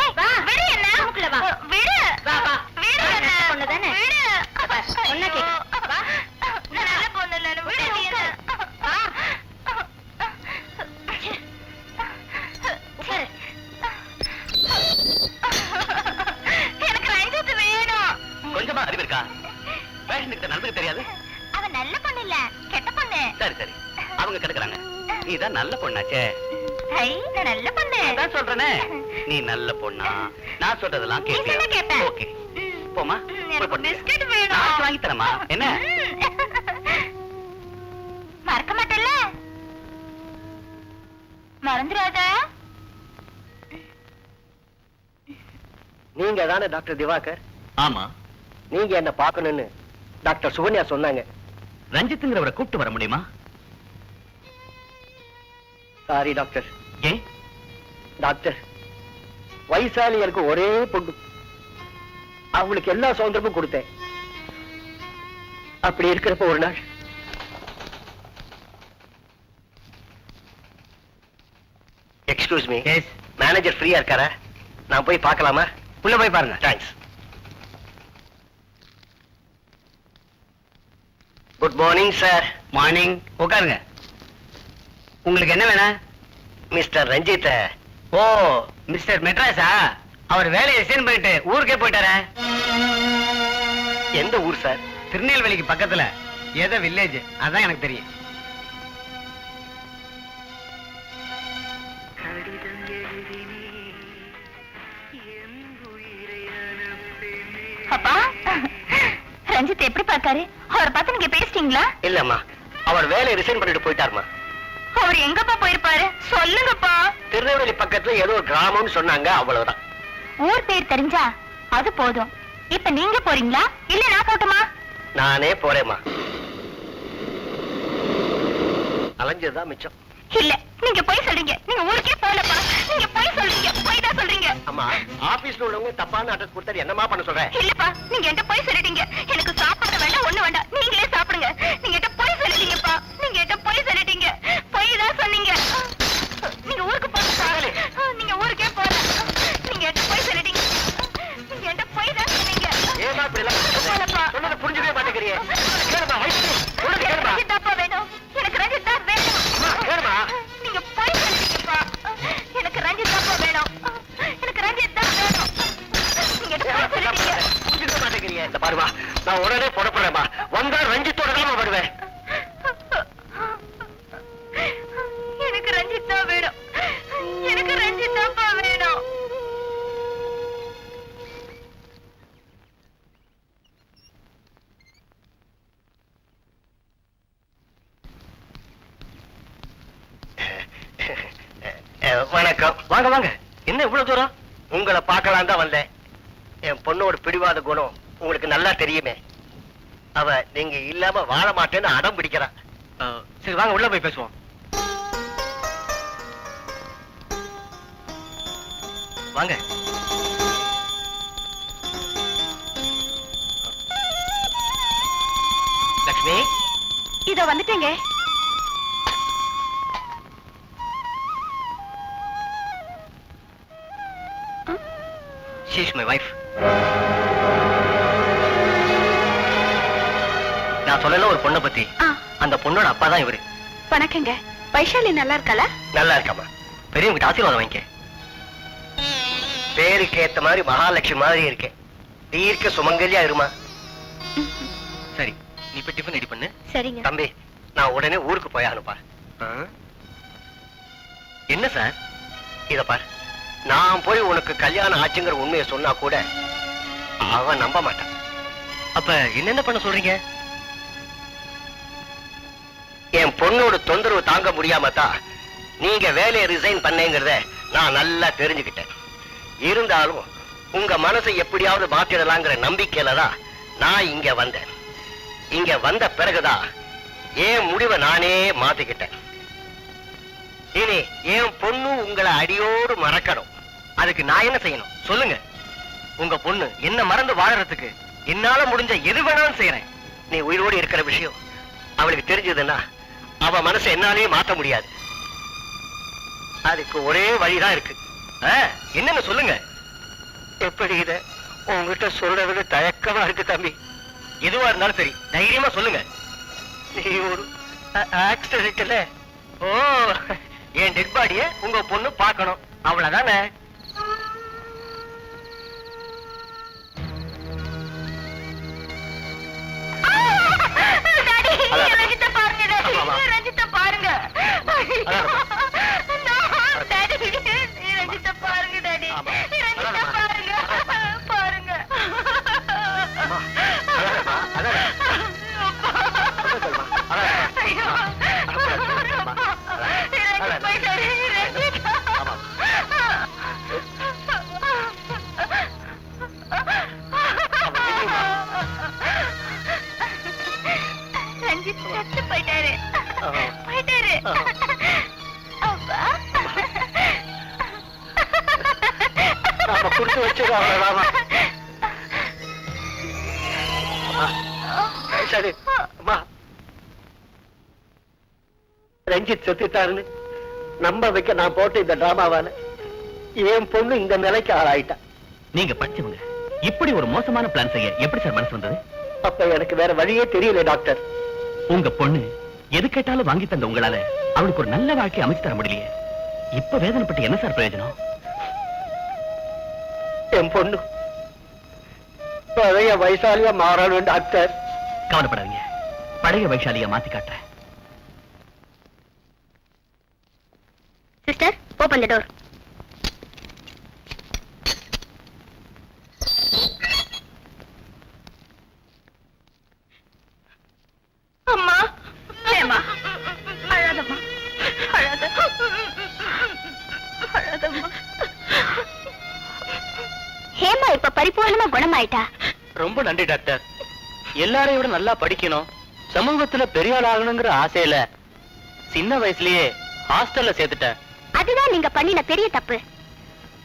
ஏய் வா, விடு என்ன மூக்குல வா. விடு. வா வா. விடு என்ன பொண்ணு தானே. விடு. சொன்னா கேக்கு. வா. நான் நல்ல பொண்ணு இல்ல. விடு நீ. வா. உட்காரு. எனக்கு ரஞ்சித் வேணும். கொஞ்சமா அறிவு இருக்கா? பேஷண்ட் நண்பருக்கு தெரியாது. அவ நல்ல பொண்ணு இல்ல, கெட்ட பொண்ணு. சரி சரி, அவங்க கிடக்குறாங்க. நீதான் நல்ல பொண்ணாச்சே. ஹை, நான் நல்ல பொண்ணு. அதான் சொல்றேனே, நீ நல்ல பொண்ணா? நான் சொல்றதெல்லாம் நீ சொன்னா கேட்பேன். ஓகே, போமா. எனக்கு பிஸ்கட் வேணும். நான் வாங்கி தரமா? என்ன? மறக்க மாட்டேல்ல? மறந்துடாத. நீங்க தானே டாக்டர் திவாகர்? ஆமா. நீங்க என்ன பார்க்கணும்னு டாக்டர் சுகன்யா சொன்னாங்க. ரஞ்சித்ங்கிறவரை கூப்பிட்டு வர முடியுமா? Sorry doctor. ஏன்? டாக்டர், வைசாலி எனக்கு ஒரே பொண்ணு. அவங்களுக்கு எல்லா சுதந்திரமும் கொடுத்தேன். அப்படி இருக்கிறப்ப ஒரு நாள் எக்ஸ்கியூஸ் மீ, மேனேஜர் ஃப்ரீயா இருக்காரா? நான் போய் பார்க்கலாமா? உள்ள போய் பாருங்க. Thanks. Good morning sir. Morning. உட்காருங்க. உங்களுக்கு என்ன வேணும்? மிஸ்டர் ரஞ்சித். ஓ, மிஸ்டர் மெட்ராஸா? அவர் வேலையை ரிசைன் பண்ணிட்டு ஊருக்கே போயிட்டாரே. எந்த ஊர் சார்? திருநெல்வேலிக்கு பக்கத்துல ஏதோ வில்லேஜ். அதான் எனக்கு தெரியும். அப்பா, ரஞ்சித் எப்படி பார்த்தாரு? அவரை பார்த்து நீங்க பேசிட்டீங்களா? இல்லம்மா, அவர் வேலையை ரிசைன் பண்ணிட்டு போயிட்டாருமா. அவர் எங்கப்பா போயிருப்பாரு சொல்லுங்கப்பா. திருநெல்வேலி பக்கத்துல ஏதோ ஒரு கிராமம்னு சொன்னாங்க, அவ்வளவுதான். ஊர் பேர் தெரிஞ்சா அது போதும். இப்ப நீங்க போறீங்களா இல்ல நான் போட்டுமா? நானே போறேம்மா. அலைஞ்சதுதான் மிச்சம். இல்ல நீங்க போய் சொல்றீங்க. நீங்க ஊருக்கே போலப்பா. நீங்க போய் சொல்றீங்க. போய் தான் சொல்றீங்க. அம்மா, ஆபீஸ்ல உள்ளவங்க தப்பான அட்ரஸ் கொடுத்தா என்னமா பண்ண சொல்றேன்? இல்லப்பா நீங்க என்கிட்ட போய் சொல்லிட்டீங்க. எனக்கு சாப்பாடு வேண்டாம், ஒண்ணு வேண்டாம், நீங்களே சாப்பிடுங்க. நீங்க என்கிட்ட போய் சொல்லிட்டீங்கப்பா. நீங்க என்கிட்ட போய் சொல்லிட்டீங்க. போய் தான் சொன்னீங்க. நீங்க ஊருக்கு போங்க. நீங்க ஊருக்கே போல. நீங்க என்கிட்ட போய் சொல்லிட்டீங்க. நீங்க என்கிட்ட போய் தான் சொன்னீங்க. ஏமா இப்படி எல்லாம் சொன்னது புரிஞ்சவே மாட்டேங்கிறியே? கேளுமா, கேளுமா. ரஞ்சிதாப்பா வேணும். எனக்கு ரஞ்சிதா வேணும். கேளுமா. நீங்க போய் சொல்லிட்டீங்கப்பா. எனக்கு ரஞ்சிதாப்பா வேணும். எனக்கு ரஞ்சிதா வேணும். நீங்க என்கிட்ட போய் சொல்லிட்டீங்க. புரிஞ்சுக்க மாட்டேங்கிறியே? இந்த பாருமா, நான் உடனே புறப்படுறேம்மா. வந்தா ரஞ்சித்தோட தான் வருவேன். எனக்கு ரஞ்சிதா வேணும். எனக்கு ரஞ்சிதாப்பா வேணும். வணக்கம். வாங்க வாங்க. என்ன இவ்வளவு தூரம்? உங்களை பார்க்கலாம் தான் வந்தேன். என் பொண்ணோட பிடிவாத குணம் உங்களுக்கு நல்லா தெரியுமே. அவ நீங்க இல்லாம வாழ மாட்டேன்னு அடம் பிடிக்கிறா. சரி வாங்க உள்ள போய் பேசுவோம். வாங்க. லக்ஷ்மி, இதோ வந்துட்டேங்க. she is my wife. நான் சொல்லல ஒரு பொண்ணை பத்தி. அந்த பொண்ணோட அப்பா தான் இவரு. வணக்கங்க. வைஷாலி நல்லா இருக்காளா? நல்லா இருக்காமா. பெரியவங்கிட்ட ஆசீர்வாதம் வாங்கிக்க. பேருக்கு ஏத்த மாதிரி மகாலட்சுமி மாதிரி இருக்கேன். தீர்க்க சுமங்கலியா இருமா. சரி, நீ இப்ப டிஃபன் ரெடி பண்ணு. சரிங்க. தம்பி, நான் உடனே ஊருக்கு போய் அனுப்பா. என்ன சார்? இத பாரு, நான் போய் உனக்கு கல்யாணம் ஆச்சுங்கிற உண்மையை சொன்னா கூட அவன் நம்ப மாட்டான். அப்ப என்னென்ன பண்ண சொல்றீங்க? என் பொண்ணோட தொந்தரவு தாங்க முடியாம தான் நீங்க வேலையை ரிசைன் பண்ணேங்கிறத நான் நல்லா தெரிஞ்சுக்கிட்டேன். இருந்தாலும் உங்க மனசை எப்படியாவது மாத்திடலாங்கிற நம்பிக்கையில தான் நான் இங்க வந்தேன். இங்க வந்த பிறகுதான் என் முடிவை நானே மாத்திக்கிட்டேன். இனி என் பொண்ணு உங்களை அடியோடு மறக்கணும். அதுக்கு நான் என்ன செய்யணும் சொல்லுங்க. உங்க பொண்ணு என்ன மறந்து வாழறதுக்கு என்னால முடிஞ்ச எது வேணாலும் செய்யறேன். நீ உயிரோடு இருக்கிற விஷயம் அவளுக்கு தெரிஞ்சதுன்னா அவ மனசை என்னாலேயே மாத்த முடியாது. அதுக்கு ஒரே வழிதான் இருக்கு. என்னன்னு சொல்லுங்க. எப்படி இத உங்ககிட்ட சொல்றதுல தயக்கமா இருக்கு தம்பி. எதுவா இருந்தாலும் சரி தைரியமா சொல்லுங்க. நீ ஒரு ஆக்சிடென்ட்ல ஓ, என் டெட் பாடிய உங்க பொண்ணு பார்க்கணும், அவ்வளவுதானே? ரஞ்சிதா பாருங்க. ரஞ்சிதா பாருங்க. ரஞ்சிதா பாருங்க டாடி. ரஞ்சிதா பாருங்க. பாருங்க. ரஞ்சித் செத்து போயிட்டாரு. போயிட்டாரு. அப்பா நாம குடுத்து வச்சிருக்காங்க. சரி அம்மா, ரஞ்சித் செத்துட்டாருன்னு நம்ப வைக்க நான் போட்டு இந்த டிராமாவால என் பொண்ணு இந்த நிலைக்கு ஆளாயிட்டா. நீங்க படிச்சவங்க இப்படி ஒரு மோசமான பிளான் செய்ய எப்படி சார் மனசு வந்தது? அப்ப எனக்கு வேற வழியே தெரியல டாக்டர். உங்க பொண்ணு எது கேட்டாலும் வாங்கி தந்த உங்களால அவளுக்கு ஒரு நல்ல வாழ்க்கை அமைச்சு தர முடியலையே. இப்ப வேதனைப்பட்டு என்ன சார் பிரயோஜனம்? என் பொண்ணு பழைய வைசாலியா மாறணும் டாக்டர். கவலைப்படாதீங்க, பழைய வைஷாலியா மாத்தி காட்டுறேன். சிஸ்டர், ஓபன் தி டோர். அம்மா, ஏம்மா, அழாதம்மா, ஹேமா இப்ப பரிபூர்ணமா குணமாயிட்டா. ரொம்ப நன்றி டாக்டர். எல்லாரையும் விட நல்லா படிக்கணும், சமூகத்துல பெரிய ஆள் ஆகணுங்கிற ஆசையில சின்ன வயசுலயே ஹாஸ்டல்ல சேர்த்துட்டேன். அதுதான் நீங்க பண்ணின பெரிய தப்பு.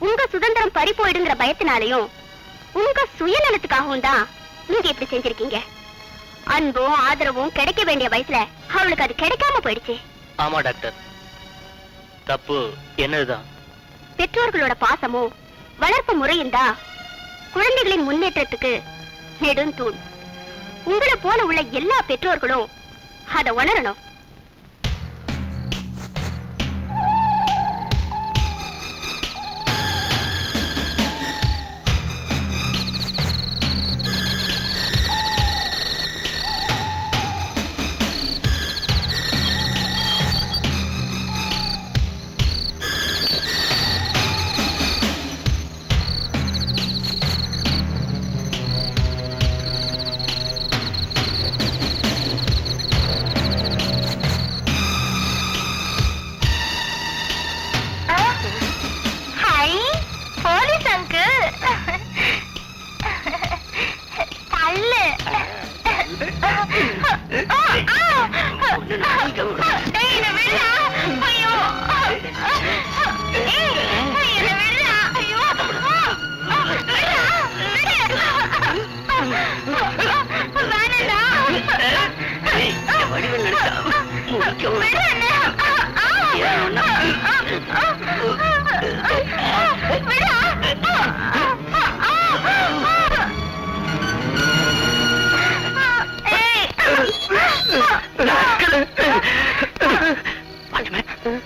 உங்க சுதந்திரம் பறி போயிடுங்கிற பயத்தினாலையும் உங்க சுயநலத்துக்காகவும் தான் நீங்க இப்படி செஞ்சிருக்கீங்க. அன்பும் ஆதரவும் கிடைக்க வேண்டிய வயசுல அவளுக்கு அது கிடைக்காம போயிடுச்சு. ஆமா டாக்டர், தப்பு என்னதுதான். பெற்றோர்களோட பாசமும் வளர்ப்பு முறையும் தான் குழந்தைகளின் முன்னேற்றத்துக்கு நெடுந்தூண். உங்களை போல உள்ள எல்லா பெற்றோர்களும் அதை உணரணும்.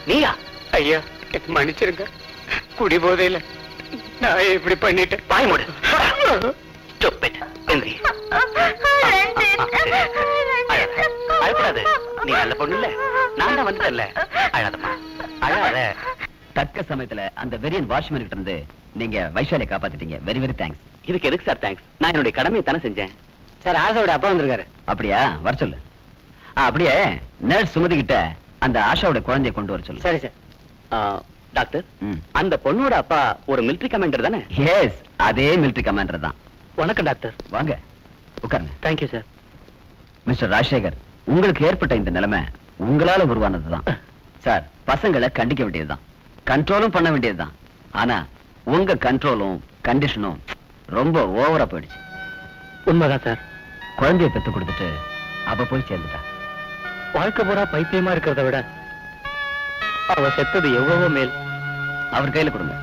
நீயா? ஐயா மன்னிச்சிருங்க, குடி போதையில நான் இப்படி பண்ணிட்டேன். பாய் மூடு. Stupid. எந்திரி. அழக்கூடாது, நீ நல்ல பொண்ணு இல்ல, நான் தான் வந்துட்டேன்ல. அழாதம்மா, அழாத. தக்க சமயத்துல அந்த வெறியன் வாட்ச்மேன் கிட்ட இருந்து நீங்க வைஷாலியை காப்பாத்திட்டீங்க. Very very thanks. இதுக்கு எதுக்கு சார் தேங்க்ஸ்? நான் என்னுடைய கடமையை தானே செஞ்சேன். சார் ஆசாவோட அப்பா வந்திருக்காரு. அப்படியா? வர சொல்லு. அப்படியே நர்ஸ் சுமதி கிட்ட அந்த ஆஷாவோட குழந்தைய கொண்டு வர சொல்லு. சரி சார். டாக்டர், ம். அந்த பொண்ணோட அப்பா ஒரு மிலிட்டரி கமாண்டர் தானே? எஸ், அதே மிலிட்டரி கமாண்டர் தான். வணக்கம் டாக்டர். வாங்க உட்காருங்க. Thank you sir. மிஸ்டர் ராஜசேகர், உங்களுக்கு ஏற்பட்ட இந்த நிலைமை உங்களால உருவானதுதான். சார், பசங்களை கண்டிக்க வேண்டியதுதான், கண்ட்ரோலும் பண்ண வேண்டியதுதான். ஆனா உங்க கண்ட்ரோலும் கண்டிஷனும் ரொம்ப ஓவரா போயிடுச்சு. உண்மைதான் சார். குழந்தைய பெத்து கொடுத்துட்டு அவ போய் சேர்ந்துட்டா. வாழ்க்கை பூரா பைத்தியமா இருக்கிறத விட அவ செத்தது எவ்வளவோ மேல். அவர் கையில கொடுங்க.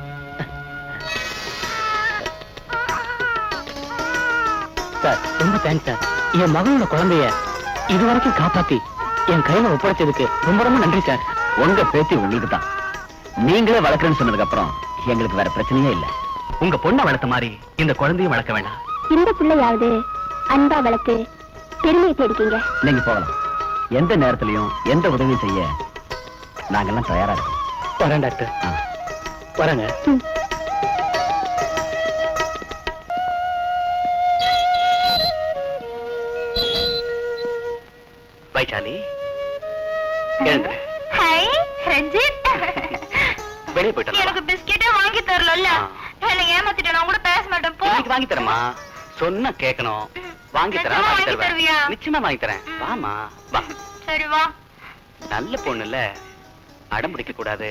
சார் ரொம்ப தேங்க்ஸ் சார். என் மகளோட குழந்தைய இதுவரைக்கும் காப்பாத்தி என் கையில ஒப்படைச்சதுக்கு ரொம்ப ரொம்ப நன்றி சார். உங்க பேத்தி உங்களுக்கு தான். நீங்களே வளர்க்கறேன்னு சொன்னதுக்கு அப்புறம் எங்களுக்கு வேற பிரச்சனையே இல்ல. உங்க பொண்ணை வளர்த்த மாதிரி இந்த குழந்தையும் வளர்க்க வேண்டாம். இந்த பிள்ளையாவது அன்பா வளர்த்து பெருமையை தேடிக்கீங்க. நீங்க போகலாம். எந்த நேரத்திலையும் எந்த உதவியும் செய்ய நாங்கெல்லாம் தயாரா இருக்கோம். வரேன் டாக்டர். ஆ. வரேங்க. வைஷாலி, எழுந்துரு. ஹாய் ரஞ்சித். வெளியே போயிட்டு எனக்கு பிஸ்கெட்டே வாங்கி தரல. என்ன ஏமாத்திட்ட, நான் கூட பேச மாட்டேன் போ. இன்னைக்கு வாங்கி தரமா? சொன்னா கேட்கணும். வாங்கி தரேன், நிஜமா வாங்கி வாங்கி தருவேன். தருவியா? நிச்சயமா வாங்கி தரேன். வாமா வா. சரி வா. நல்ல பொண்ணுல அடம் பிடிக்க கூடாது.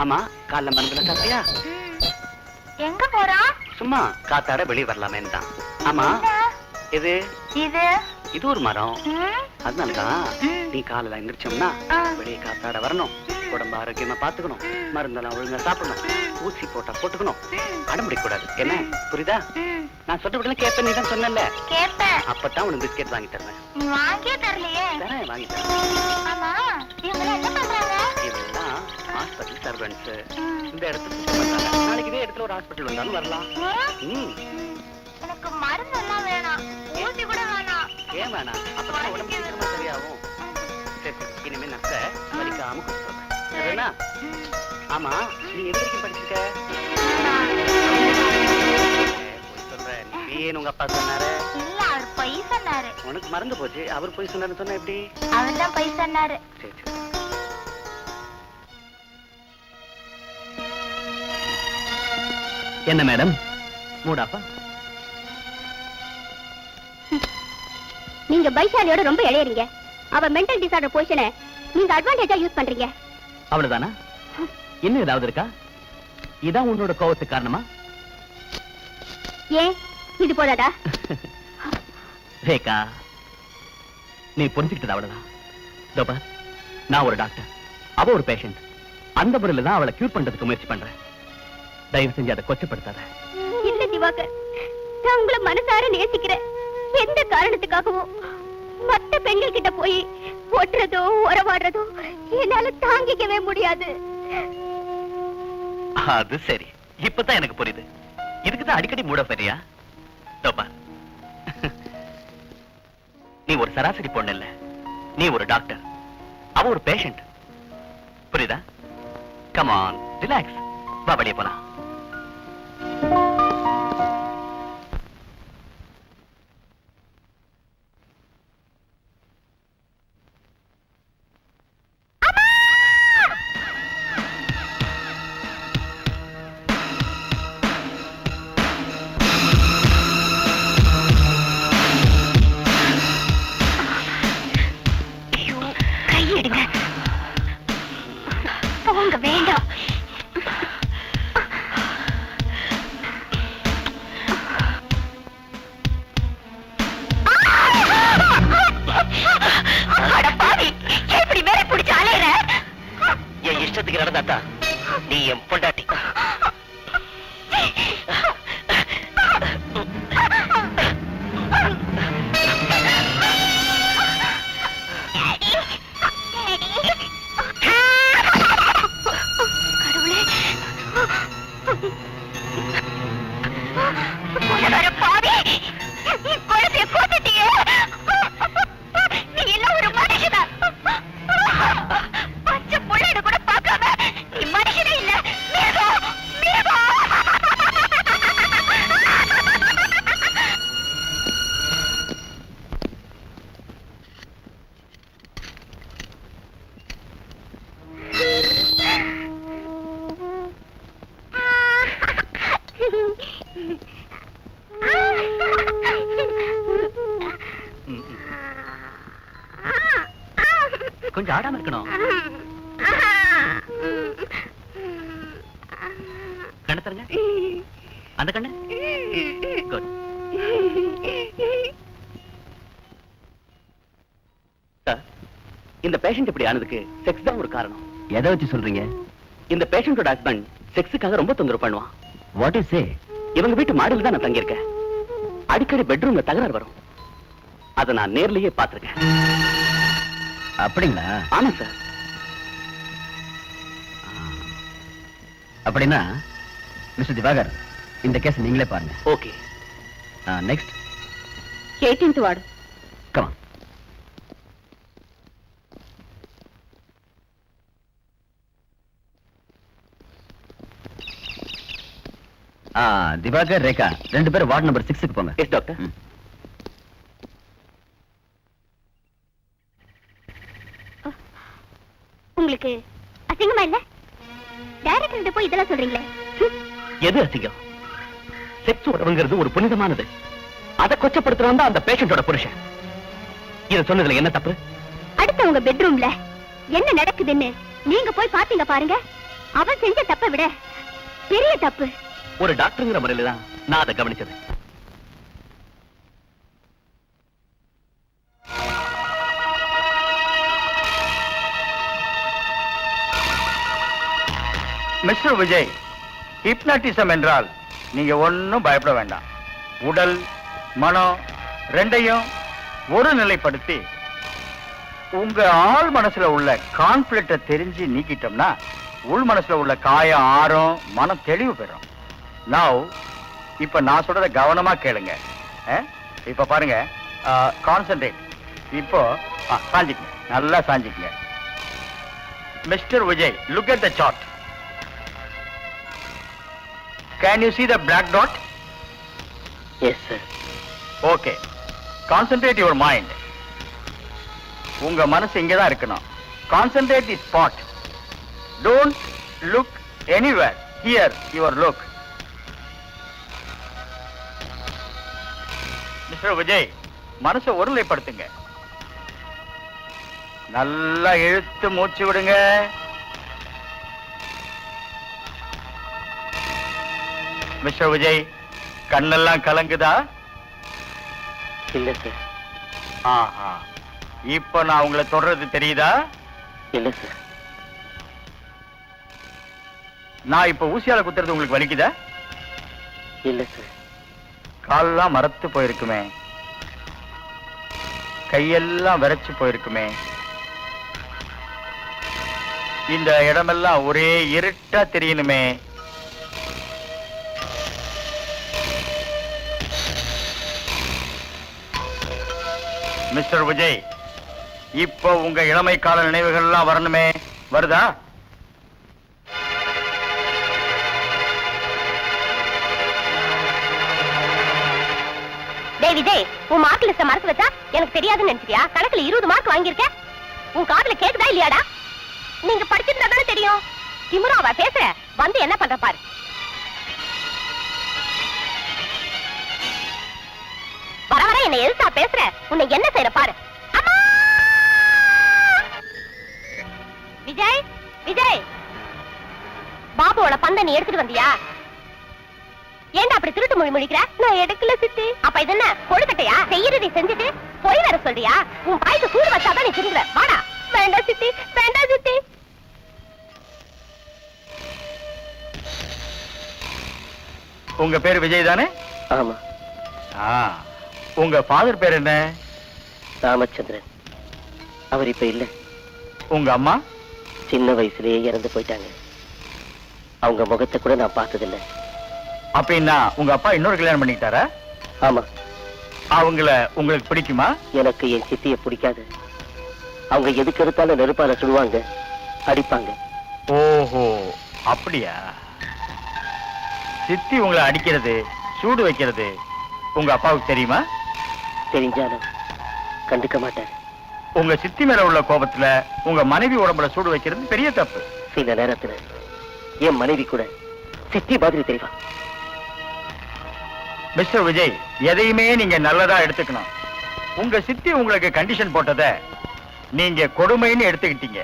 ஆமா, காலைல மருந்துல சாப்பிட்டியா? எங்க போறா? சும்மா காத்தாட வெளியே வரலாமேன்னு தான். ஆமா, இது இது இது ஒரு மரம். அதனாலதான் நீ காலையில எந்திரிச்சோம்னா ஆ. வெளியே காத்தாட வரணும், உடம்பு ஆரோக்கியமா பாத்துக்கணும், மருந்தெல்லாம் ஒழுங்கா சாப்பிடணும், ஊசி போட்டா போட்டுக்கணும், அடம் பிடிக்க கூடாது. என்ன புரியுதா? நான் சொல்றபடிலாம் கேட்பேன். நீ தான் சொன்னல, கேப்பேன். அப்பதான் உனக்கு பிஸ்கெட் வாங்கி தருவேன். நீ வாங்கியே தரலையே. தரேன், வாங்கி தரேன். ஆமா, இவங்க என்ன பண்றாங்க? இவெல்லாம் ஹாஸ்பிட்டல் சர்வெண்ட்ஸ். இந்த இடத்துல சுத்தம் பண்றாங்க. நாளைக்கு இதே இடத்துல ஒரு ஹாஸ்பிட்டல் வந்தாலும் வரலாம். ம். எனக்கு மருந்து எல்லாம் வேணாம், ஊசி கூட வேணாம். ஏன் வேணாம்? அப்பதான் உடம்பு சீக்கிரமா சரியாகும். சரி சரி, இனிமே நஷ்ட வலிக்காம கொடுத்துருவேன். சரிண்ணா? ஆமா, நீ எது வரைக்கும் படிச்சிருக்க? போய் சொல்ற. நீ ஏன் உங்க அப்பா சொன்னாரு? இல்ல, அவர் பொய் சொன்னாரு. உனக்கு மறந்து போச்சு. அவர் போய் சொன்னாருன்னு சொன்னா எப்படி? அவர் தான் பொய் சொன்னாரு. சரி சரி. என்ன மேடம் மூடாப்பா? நீங்க பைசாலியோட ரொம்ப இளையறீங்க. அவ மென்டல் டிசார்டர் பொசிஷனை நீங்க அட்வான்டேஜா யூஸ் பண்றீங்க. அவ்வளவுதானா? இன்னும் ஏதாவது இருக்கா? இதான் உன்னோட கோவத்துக்கு காரணமா? ஏன் இது போதாதா? ரேகா, நீ புரிஞ்சுக்கிட்டது அவ்வளவுதான். தோபா, நான் ஒரு டாக்டர், அவ ஒரு பேஷண்ட். அந்த முறையில தான் அவளை கியூர் பண்றதுக்கு முயற்சி பண்றேன். தயவு செஞ்சு அதை கொச்சப்படுத்தாத. இல்ல திவாகர், நான் உங்களை மனசார நேசிக்கிறேன். எந்த காரணத்துக்காகவும் மத்த பெண்கள் கிட்ட போய் ஒட்டுறதோ உறவாடுறதோ என்னால தாங்கிக்கவே முடியாது. அது சரி, இப்பதான் எனக்கு புரியுது. இதுக்குதான் அடிக்கடி மூட சரியா? தோபா, நீ ஒரு சராசரி பொண்ணு இல்ல, நீ ஒரு டாக்டர், அவ ஒரு பேஷண்ட். புரியுதா? Come on, relax. வா, வெளியே போலாம். கையெடுங்க, போங்க, வேண்டாம். எப்படி வேற பிடிச்சு அலையிற? என் இஷ்டத்துக்கு நடந்தாத்தா நீ என் பொண்டாட்டி. கொஞ்சம் ஆடாம இருக்கணும். கண்ண தருங்க. அந்த கண்ணு. குட். இந்த பேஷண்ட் இப்படி ஆனதுக்கு செக்ஸ் தான் ஒரு காரணம். எதை வச்சு சொல்றீங்க? இந்த பேஷண்டோட ஹஸ்பண்ட் செக்ஸுக்காக ரொம்ப தொந்தரவு பண்ணுவான். வாட் இஸ் சே? இவங்க வீட்டு மாடியில் தான் நான் தங்கியிருக்கேன். அடிக்கடி பெட்ரூம்ல தகராறு வரும். அதை நான் நேர்லயே பார்த்திருக்கேன். அப்படிங்களா? ஆமா சார். அப்படின்னா மிஸ்டர் திவாகர், இந்த கேஸ் நீங்களே பாருங்க. Okay. Next 18th ward. Come on. Diwakar, Rekha, ரெண்டு பேரும் வார்டு நம்பர் 6க்கு போங்க. Yes doctor. உங்களுக்கு அசிங்கமா இல்ல? டைரக்டர் கிட்ட போய் இதெல்லாம் சொல்றீங்களே. எது அசிங்கம்? செக்ஸ் உறவுங்கிறது ஒரு புனிதமானது. அதை கொச்சப்படுத்துறவன் தான் அந்த பேஷண்டோட புருஷன். இத சொன்னதுல என்ன தப்பு? அடுத்த உங்க பெட்ரூம்ல என்ன நடக்குதுன்னு நீங்க போய் பாத்தீங்க பாருங்க. அவன் செஞ்ச தப்பை விட பெரிய தப்பு. ஒரு டாக்டர்ங்கிற முறையில தான் நான் அதை கவனிச்சது. மிஸ்டர் விஜய், ஹிப்னாட்டிசம் என்றால் நீங்க ஒன்னும் பயப்பட வேண்டாம். உடல் மனம் ரெண்டையும் ஒரு நிலைப்படுத்தி உங்க ஆள் மனசுல உள்ள கான்ஃபிளிக்ட தெரிஞ்சு நீக்கிட்டோம்னா உள் மனசுல உள்ள காயம் ஆறும், மனம் தெளிவு பெறும். நவ் இப்ப நான் சொல்றத கவனமா கேளுங்க. இப்ப பாருங்க, கான்சென்ட்ரேட். இப்போ சாஞ்சிக்கங்க, நல்லா சாஞ்சிக்கங்க. Mister Vijay, look at the chart. Can you see the black dot? Yes, sir. Okay. Concentrate your mind. உங்க மனசு இங்க தான் இருக்கணும். Concentrate the spot. Don't look anywhere. Here your look. Mister Vijay, மனசை ஒருநிலைப்படுத்துங்க. நல்லா இழுத்து மூச்சு விடுங்க. மிஸ்டர் விஜய், கண்ணெல்லாம் கலங்குதா? இல்ல சார். ஆஹா, இப்ப நான் உங்களை தொடர்றது தெரியுதா? இல்ல சார். நான் இப்ப ஊசியால குத்துறது உங்களுக்கு வலிக்குதா? இல்ல சார். காலெல்லாம் மரத்து போயிருக்குமே, கையெல்லாம் விரைச்சு போயிருக்குமே, இந்த இடமெல்லாம் ஒரே இருட்டா தெரியணுமே. மிஸ்டர் விஜய், இப்போ உங்க இளமை கால நினைவுகள் எல்லாம் வரணுமே, வருதா? டேய் விஜய், உன் மார்க் லிஸ்ட மறந்து வச்சா எனக்கு தெரியாதுன்னு நினைச்சியா? கணக்குல 20 மார்க் வாங்கியிருக்க. உன் காதுல கேக்குதா இல்லையாடா? நீங்க படிச்சிருந்தா தானே தெரியும். திமுறாவா பேசுற? வந்து என்ன பண்ற பாரு. வர வர என்ன எதிர்த்தா பேசுற? உன்னை என்ன செய்யற பாரு. அம்மா! விஜய், விஜய், பாபுவோட பந்த நீ எடுத்துட்டு வந்தியா? ஏண்டா அப்படி திருட்டு மொழி முடிக்கிற? நான் எடுக்கல சித்தி. அப்ப இது என்ன கொழுக்கட்டையா? செய்யறதை செஞ்சுட்டு போய் வர சொல்றியா? உன் பாய்க்கு சூடு வச்சாதான் நீ திருடுற. வாடா. வேண்டாம் சித்தி, வேண்டாம் சித்தி. உங்க பேர் விஜய் தானே? ஆமா. உங்க ஃபாதர் பேர் என்ன? ராமச்சந்திரன். அவர் இப்ப இல்ல. உங்க அம்மா? சின்ன வயசுலயே இறந்து போயிட்டாங்க. அவங்க முகத்தை கூட நான் பார்த்ததில்லை. அப்படின்னா உங்க அப்பா இன்னொரு கல்யாணம் பண்ணிக்கிட்டாரா? ஆமா. அவங்கள உங்களுக்கு பிடிக்குமா? எனக்கு என் சித்திய பிடிக்காது. அவங்க எதுக்கு எடுத்தாலும் நெருப்பால சுடுவாங்க, அடிப்பாங்க. ஓஹோ, அப்படியா? சித்தி உங்களை அடிக்கிறது, சூடு வைக்கிறது உங்க அப்பாவுக்கு தெரியுமா? தெரிஞ்சாலும் கண்டுக்க மாட்டார். உங்க சித்தி மேல உள்ள கோபத்துல உங்க மனைவி உடம்புல சூடு வைக்கிறது பெரிய தப்பு. சில நேரத்துல என் மனைவி கூட சித்தி மாதிரி தெரிவா. மிஸ்டர் விஜய், எதையுமே நீங்க நல்லதா எடுத்துக்கணும். உங்க சித்தி உங்களுக்கு கண்டிஷன் போட்டத நீங்க கொடுமைன்னு எடுத்துக்கிட்டீங்க.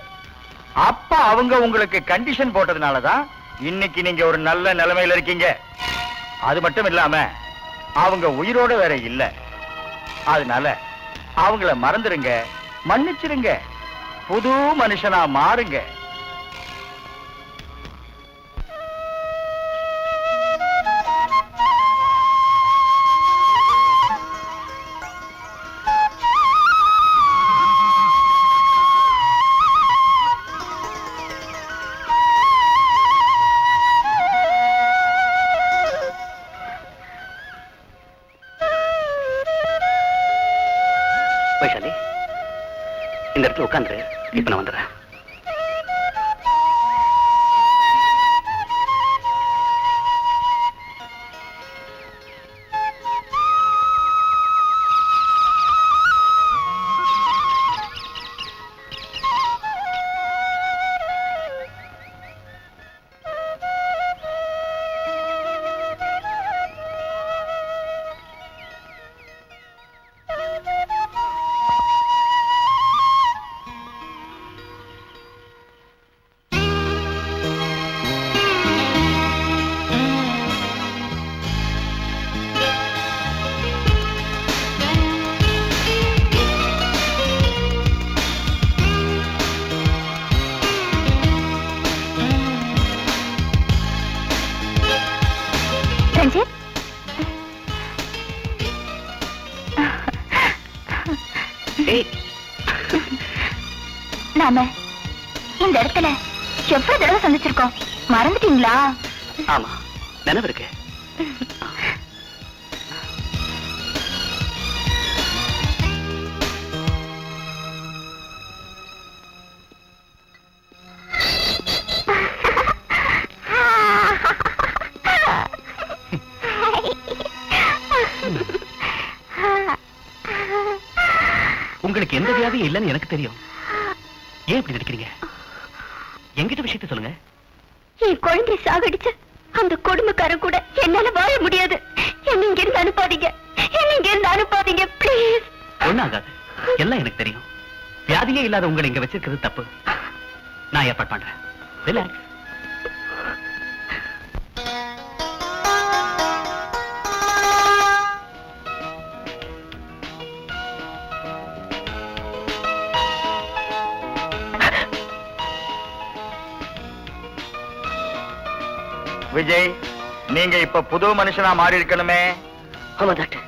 அப்ப அவங்க உங்களுக்கு கண்டிஷன் போட்டதுனாலதான் இன்னைக்கு நீங்க ஒரு நல்ல நிலைமையில இருக்கீங்க. அது மட்டும் இல்லாம அவங்க உயிரோட வேற இல்ல. அதனால அவங்கள மறந்துருங்க, மன்னிச்சிருங்க, புது மனுஷனா மாறுங்க. வைஷாலி, இந்த இடத்துல உட்காந்துரு. இப்ப நான் வந்துடுறேன். ரஞ்சித், நாம இந்த இடத்துல எவ்வளவு தடவை சந்திச்சிருக்கோம், மறந்துட்டீங்களா? ஆமா, நினைவு இருக்கு. உங்களுக்கு எந்த வியாதியும் இல்லைன்னு எனக்கு தெரியும். ஏன் இப்படி நடிக்கிறீங்க? என்கிட்ட விஷயத்தை சொல்லுங்க. என் குழந்தை சாகடிச்ச அந்த கொடுமைக்காரன் கூட என்னால வாழ முடியாது. என்ன இங்க இருந்து அனுப்பாதீங்க. என்ன இங்க இருந்து அனுப்பாதீங்க ப்ளீஸ். ஒண்ணாகாது, எல்லாம் எனக்கு தெரியும். வியாதியே இல்லாத உங்களை இங்க வச்சிருக்கிறது தப்பு. நான் ஏற்பாடு பண்றேன். ரிலாக்ஸ். விஜய், நீங்க இப்ப புது மனுஷனா மாறி இருக்கணுமே. ஆமா டாக்டர்,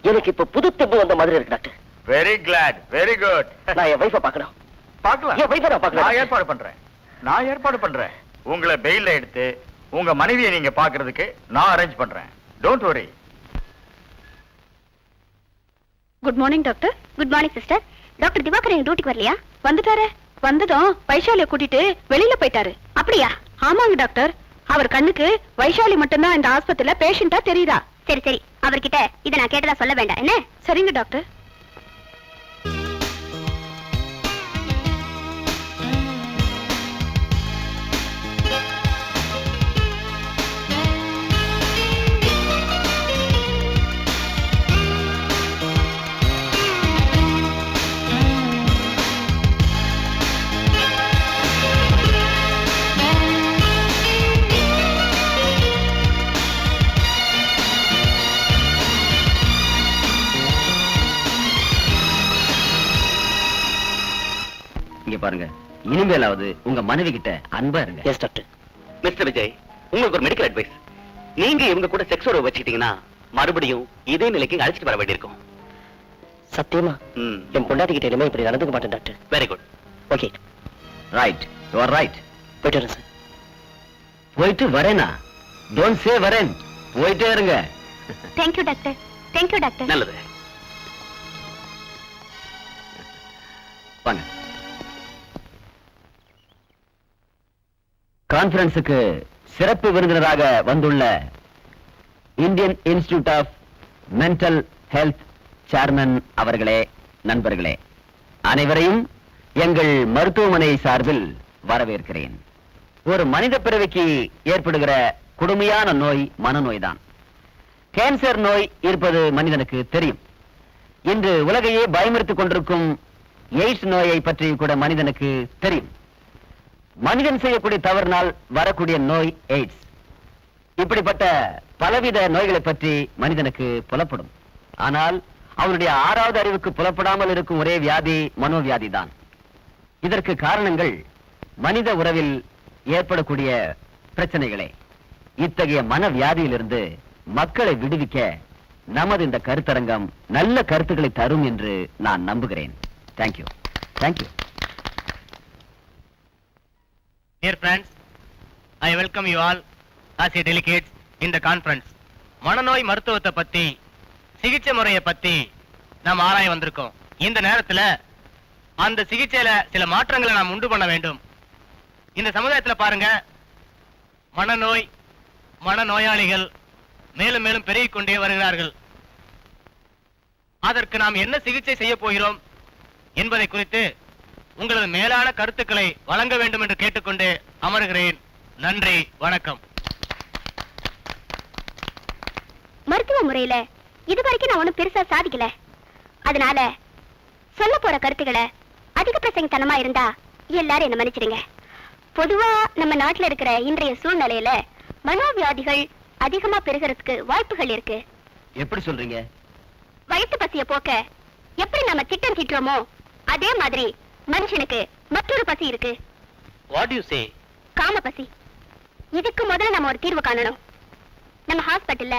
எனக்கு இப்ப புது தெம்பு வந்த மாதிரி இருக்கு doctor. Very glad, very good. நான் என் வைஃபை பார்க்கணும். பார்க்கலாம். என் வைஃபை நான் பார்க்கணும். நான் ஏற்பாடு பண்றேன். உங்களை பெயில்ல எடுத்து உங்க மனைவியை நீங்க பாக்குறதுக்கு நான் அரேஞ்ச் பண்றேன். Don't worry. Good morning doctor. Good morning sister. Doctor Diwakar டியூட்டிக்கு வரலையா? வந்துட்டாரு. வந்ததும் வைஷாலியை கூட்டிட்டு வெளியில போயிட்டாரு. அப்படியா? ஆமாங்க டாக்டர். அவர் கண்ணுக்கு வைஷாலி மட்டும்தான் இந்த ஆஸ்பத்திரியில பேஷண்டா தெரியுதா? சரி சரி, அவர்கிட்ட இதை நான் கேட்டதா சொல்ல வேண்டாம் என்ன? சரிங்க டாக்டர். இங்க பாருங்க, இனிமேலாவது உங்க மனைவி கிட்ட அன்பா இருங்க. Yes doctor. மிஸ்டர் விஜய், உங்களுக்கு ஒரு மெடிக்கல் அட்வைஸ். நீங்க இவங்க கூட செக்ஸ் உறவு வச்சுக்கிட்டீங்கன்னா மறுபடியும் இதே நிலைக்கு அழைச்சிட்டு வர வேண்டியிருக்கும். சத்தியமா என் பொண்டாட்டி கிட்ட இனிமே இப்படி நடந்துக்க மாட்டேன் doctor. Very good. Okay. Right, you are right. போயிட்டு வரேன் சார். போயிட்டு வரேனா? டோன்ட் சே வரேன், போயிட்டே இருங்க. Thank you doctor. Thank you doctor. நல்லது. வாங்க. கான்ஃபரன்ஸுக்கு சிறப்பு விருந்தினராக வந்துள்ள Indian institute of mental health chairman அவர்களே, நண்பர்களே, அனைவரையும் எங்கள் மருத்துவமனை சார்பில் வரவேற்கிறேன். ஒரு மனித பிறவிக்கு ஏற்படுகிற கொடுமையான நோய் மனநோய்தான். கேன்சர் நோய் இருப்பது மனிதனுக்கு தெரியும். இன்று உலகையே பயமுறுத்திக் கொண்டிருக்கும் எய்ட்ஸ் நோயை பற்றி கூட மனிதனுக்கு தெரியும். மனிதன் செய்யக்கூடிய தவறினால் வரக்கூடிய நோய் எய்ட்ஸ். இப்படிப்பட்ட பலவித நோய்களை பற்றி மனிதனுக்கு புலப்படும். ஆனால் அவனுடைய 6வது அறிவுக்கு புலப்படாமல் இருக்கும் ஒரே வியாதி மனோவியாதி தான். இதற்கு காரணங்கள் மனித உறவில் ஏற்படக்கூடிய பிரச்சனைகளே. இத்தகைய மனவியாதியிலிருந்து மக்களை விடுவிக்க நமது இந்த கருத்தரங்கம் நல்ல கருத்துக்களை தரும் என்று நான் நம்புகிறேன். Thank you. Thank you. Dear friends, I welcome you all as a delegates in the conference. மனநோய் மருத்துவத்தை பத்தி, சிகிச்சை முறையை பத்தி நாம் ஆராய வந்திருக்கோம். இந்த நேரத்துல அந்த சிகிச்சையில சில மாற்றங்களை நாம் உண்டு பண்ண வேண்டும். இந்த சமுதாயத்துல பாருங்க, மனநோய், மனநோயாளிகள் மேலும் மேலும் பெருகிக் கொண்டே வருகிறார்கள். அதற்கு நாம் என்ன சிகிச்சை செய்ய போகிறோம் என்பதை குறித்து உங்களது மேலான கருத்துக்களை வழங்க வேண்டும் என்று கேட்டுக்கொண்டு அமர்கிறேன். நன்றி, வணக்கம். மருத்துவ முறையில இதுவரைக்கும் நான் ஒண்ணும் பெருசா சாதிக்கல. அதனால சொல்ல போற கருத்துக்களை அதிக பிரசங்கத்தனமா இருந்தா எல்லாரும் என்ன மன்னிச்சிடுங்க. பொதுவா நம்ம நாட்டுல இருக்கிற இன்றைய சூழ்நிலையில மனோவியாதிகள் அதிகமா பெருகிறதுக்கு வாய்ப்புகள் இருக்கு. எப்படி சொல்றீங்க? வயிற்று பசிய போக்க எப்படி நம்ம திட்டம் தீட்டுறோமோ அதே மாதிரி மனுஷனுக்கு மற்றொரு பசி இருக்கு. What do you say? காம பசி. இதுக்கு முதல்ல நம்ம ஒரு தீர்வு காணணும். நம்ம ஹாஸ்பிட்டல்ல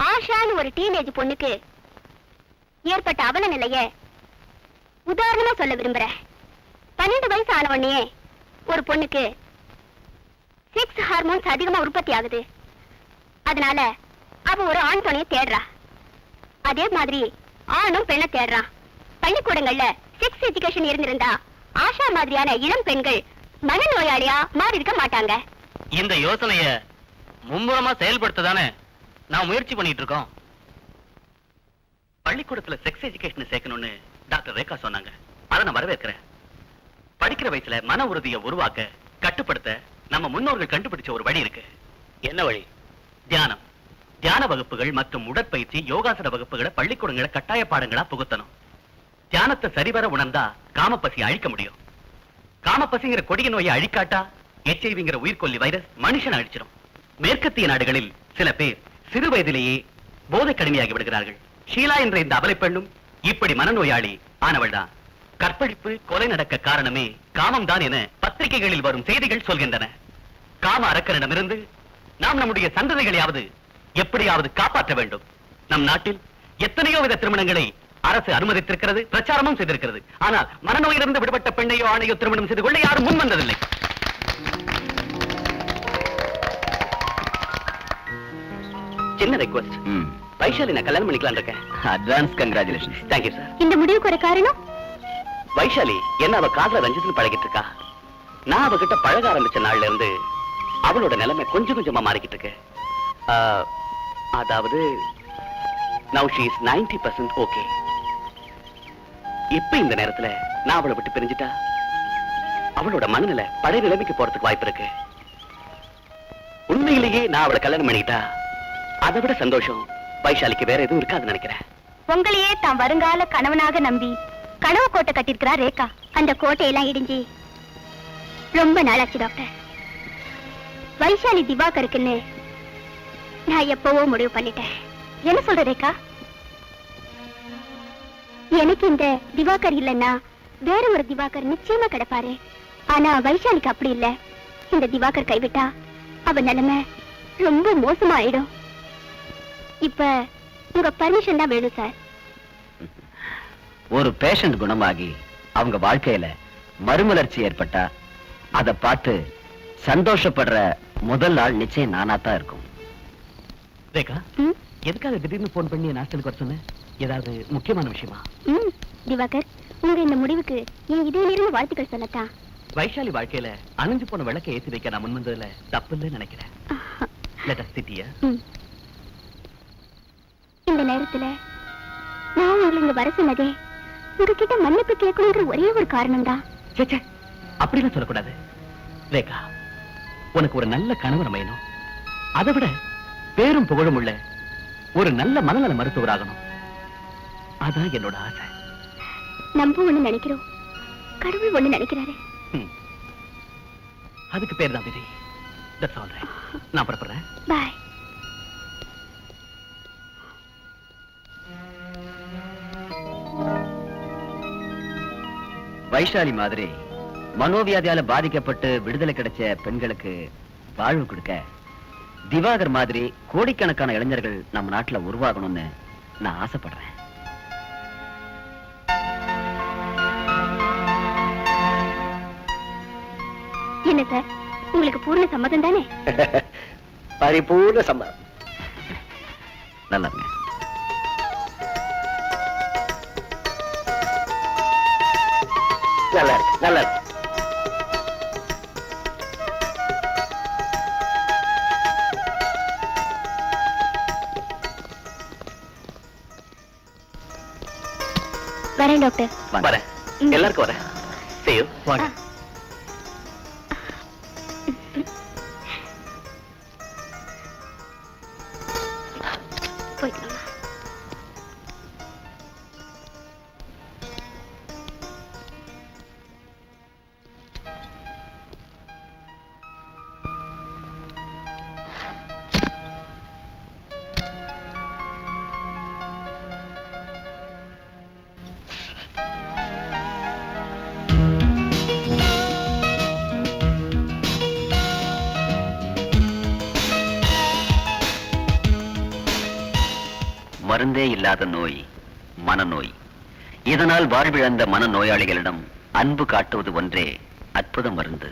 ஆஷான்னு ஒரு டீனேஜ் பொண்ணுக்கு ஏற்பட்ட அவல நிலைய உதாரணமா சொல்ல விரும்புறேன். 12 வயசு ஆன உடனே ஒரு பொண்ணுக்கு செக்ஸ் ஹார்மோன்ஸ் அதிகமா உற்பத்தி ஆகுது. அதனால அவ ஒரு ஆண் துணையை தேடுறா. அதே மாதிரி ஆணும் பெண்ணை தேடுறான். பள்ளிக்கூடங்கள்ல செக்ஸ் எஜுகேஷன் இருந்திருந்தா ஆஷா மாதிரியான இளம் பெண்கள் மனநோயாளியா மாறி இருக்க மாட்டாங்க. இந்த யோசனைய மும்முரமா செயல்படுத்ததானே நான் முயற்சி பண்ணிட்டு இருக்கோம். பள்ளிக்கூடத்துல செக்ஸ் எஜுகேஷன் சேர்க்கணும்னு டாக்டர் ரேகா சொன்னாங்க. அதை நான் வரவேற்கிறேன். படிக்கிற வயசுல மன உறுதியை உருவாக்க, கட்டுப்படுத்த நம்ம முன்னோர்கள் கண்டுபிடிச்ச ஒரு வழி இருக்கு. என்ன வழி? தியானம். தியான வகுப்புகள் மற்றும் உடற்பயிற்சி யோகாசன வகுப்புகளை பள்ளிக்கூடங்களை கட்டாய பாடங்களா புகுத்தணும். தியானத்தை சரிவர உணர்ந்தா காமப்பசி அழிக்க முடியும். காமப்பசிங்கிற கொடிய நோயை அழிக்காட்டா HIV உயிர்கொல்லி வைரஸ் மனுஷன் அழிச்சிடும். மேற்கத்திய நாடுகளில் சில பேர் சிறு வயதிலேயே போதை கடுமையாகி விடுகிறார்கள். ஷீலா என்ற இந்த அபலை பெண்ணும் இப்படி மனநோயாளி ஆனவள் தான். கற்பழிப்பு கொலை நடக்க காரணமே காமம் தான் என பத்திரிகைகளில் வரும் செய்திகள் சொல்கின்றன. காம அரக்கனிடமிருந்து நாம் நம்முடைய சந்ததிகளையாவது எப்படியாவது காப்பாற்ற வேண்டும். நம் நாட்டில் எத்தனையோ வித திருமணங்களை அரசு அனுமதித்திருக்கிறது, பிரச்சாரமும் செய்திருக்கிறது. ஆனால் மனநோயிலிருந்து விடுபட்ட பெண்ணையோ ஆணையோ திருமணம் செய்து கொள்ள யாரும் முன் வந்ததில்லை. சின்ன ரெக்வெஸ்ட், வைஷாலி நான் கல்யாணம் பண்ணிக்கலாம் இருக்கேன். Advance congratulations. Thank you sir. இந்த முடிவுக்கு ஒரு காரணம்? வைஷாலி என்ன அவ காதல ரஞ்சித்னு பழகிட்டு இருக்கா. நான் அவகிட்ட பழக ஆரம்பிச்ச நாள்ல இருந்து அவளோட நிலைமை கொஞ்சம் கொஞ்சமா மாறிக்கிட்டு இருக்கு. அதாவது now she is 90% okay. இப்ப இந்த நேரத்துல நான் அவளை விட்டு பிரிஞ்சிட்டா அவளோட மனநிலை பழைய நிலைமைக்கு போறதுக்கு வாய்ப்பு இருக்கு. உண்மையிலேயே நான் அவளை கல்யாணம் பண்ணிட்டா அதை விட சந்தோஷம் வைஷாலிக்கு வேற எதுவும் இருக்காதுன்னு நினைக்கிறேன். உங்களையே தான் வருங்கால கணவனாக நம்பி கனவு கோட்டை கட்டிருக்கிறா ரேகா. அந்த கோட்டையெல்லாம் இடிஞ்சு ரொம்ப நாளாச்சு டாக்டர். வைஷாலி திவாகருக்குன்னு நான் எப்பவோ முடிவு பண்ணிட்டேன். என்ன சொல்ற ரேகா? எனக்கு இந்த திவாகர் இல்லைன்னா வேற ஒரு திவாகர் நிச்சயமா கிடைப்பாரு. ஆனா வைஷாலிக்கு அப்படி இல்ல. இந்த திவாகர் கைவிட்டா அவ நிலைமை ரொம்ப மோசமா ஆயிடும். இப்ப உங்க பர்மிஷன் தான் வேணும் சார். ஒரு பேஷண்ட் குணமாகி அவங்க வாழ்க்கையில மறுமலர்ச்சி ஏற்பட்டா அதை பார்த்து சந்தோஷப்படுற முதல் நாள் நிச்சயம் நானாத்தான் இருக்கும். ரேகா, எதுக்காக திடீர்னு போன் பண்ணி ஹாஸ்டலுக்கு வர சொன்ன? ஏதாவது முக்கியமான விஷயமா? திவாகர், உங்க இந்த முடிவுக்கு என் இதயிலிருந்து வாழ்த்துக்கள் சொல்லத்தான். வைஷாலி வாழ்க்கையில அணைஞ்சு போன விளக்கை ஏற்றி வைக்க நான் முன் வந்ததுல தப்பு இல்லைன்னு நினைக்கிறேன். Let us sit here. இந்த நேரத்துல நான் உங்களை இங்க வர சொன்னதே உங்ககிட்ட மன்னிப்பு கேட்கணுங்கிற ஒரே ஒரு காரணம் தான். அப்படிலாம் சொல்லக்கூடாது ரேகா. உனக்கு ஒரு நல்ல கணவர் அமையணும். அதை விட பேரும் புகழும் உள்ள ஒரு நல்ல மனநல மருத்துவராகணும். அதான் என்னோட ஆசை. நம்ம ஒண்ணு நினைக்கிறோம், கடவுள் ஒண்ணு நினைக்கிறாரு. அதுக்கு பேர் தான் விதி. That's all right. நான் புறப்படுறேன். பாய். வைஷாலி மாதிரி மனோவியாதியால பாதிக்கப்பட்டு விடுதலை கிடைச்ச பெண்களுக்கு வாழ்வு கொடுக்க திவாகர் மாதிரி கோடிக்கணக்கான இளைஞர்கள் நம்ம நாட்டுல உருவாகணும்னு நான் ஆசைப்படுறேன். என்ன சார், உங்களுக்கு பூர்ண சம்மதம் தானே? பரிபூர்ண சம்மதம். நல்லா நல்லா இருக்கு, நல்லா இருக்கு. வரேன் டாக்டர். வரேன். எல்லாருக்கும் வரேன். See you. வாங்க. போய்க்கலாம். மருந்தே இல்லாத நோய் மனநோய். இதனால் வாழ்விழந்த மனநோயாளிகளிடம் அன்பு காட்டுவது ஒன்றே அற்புத மருந்து.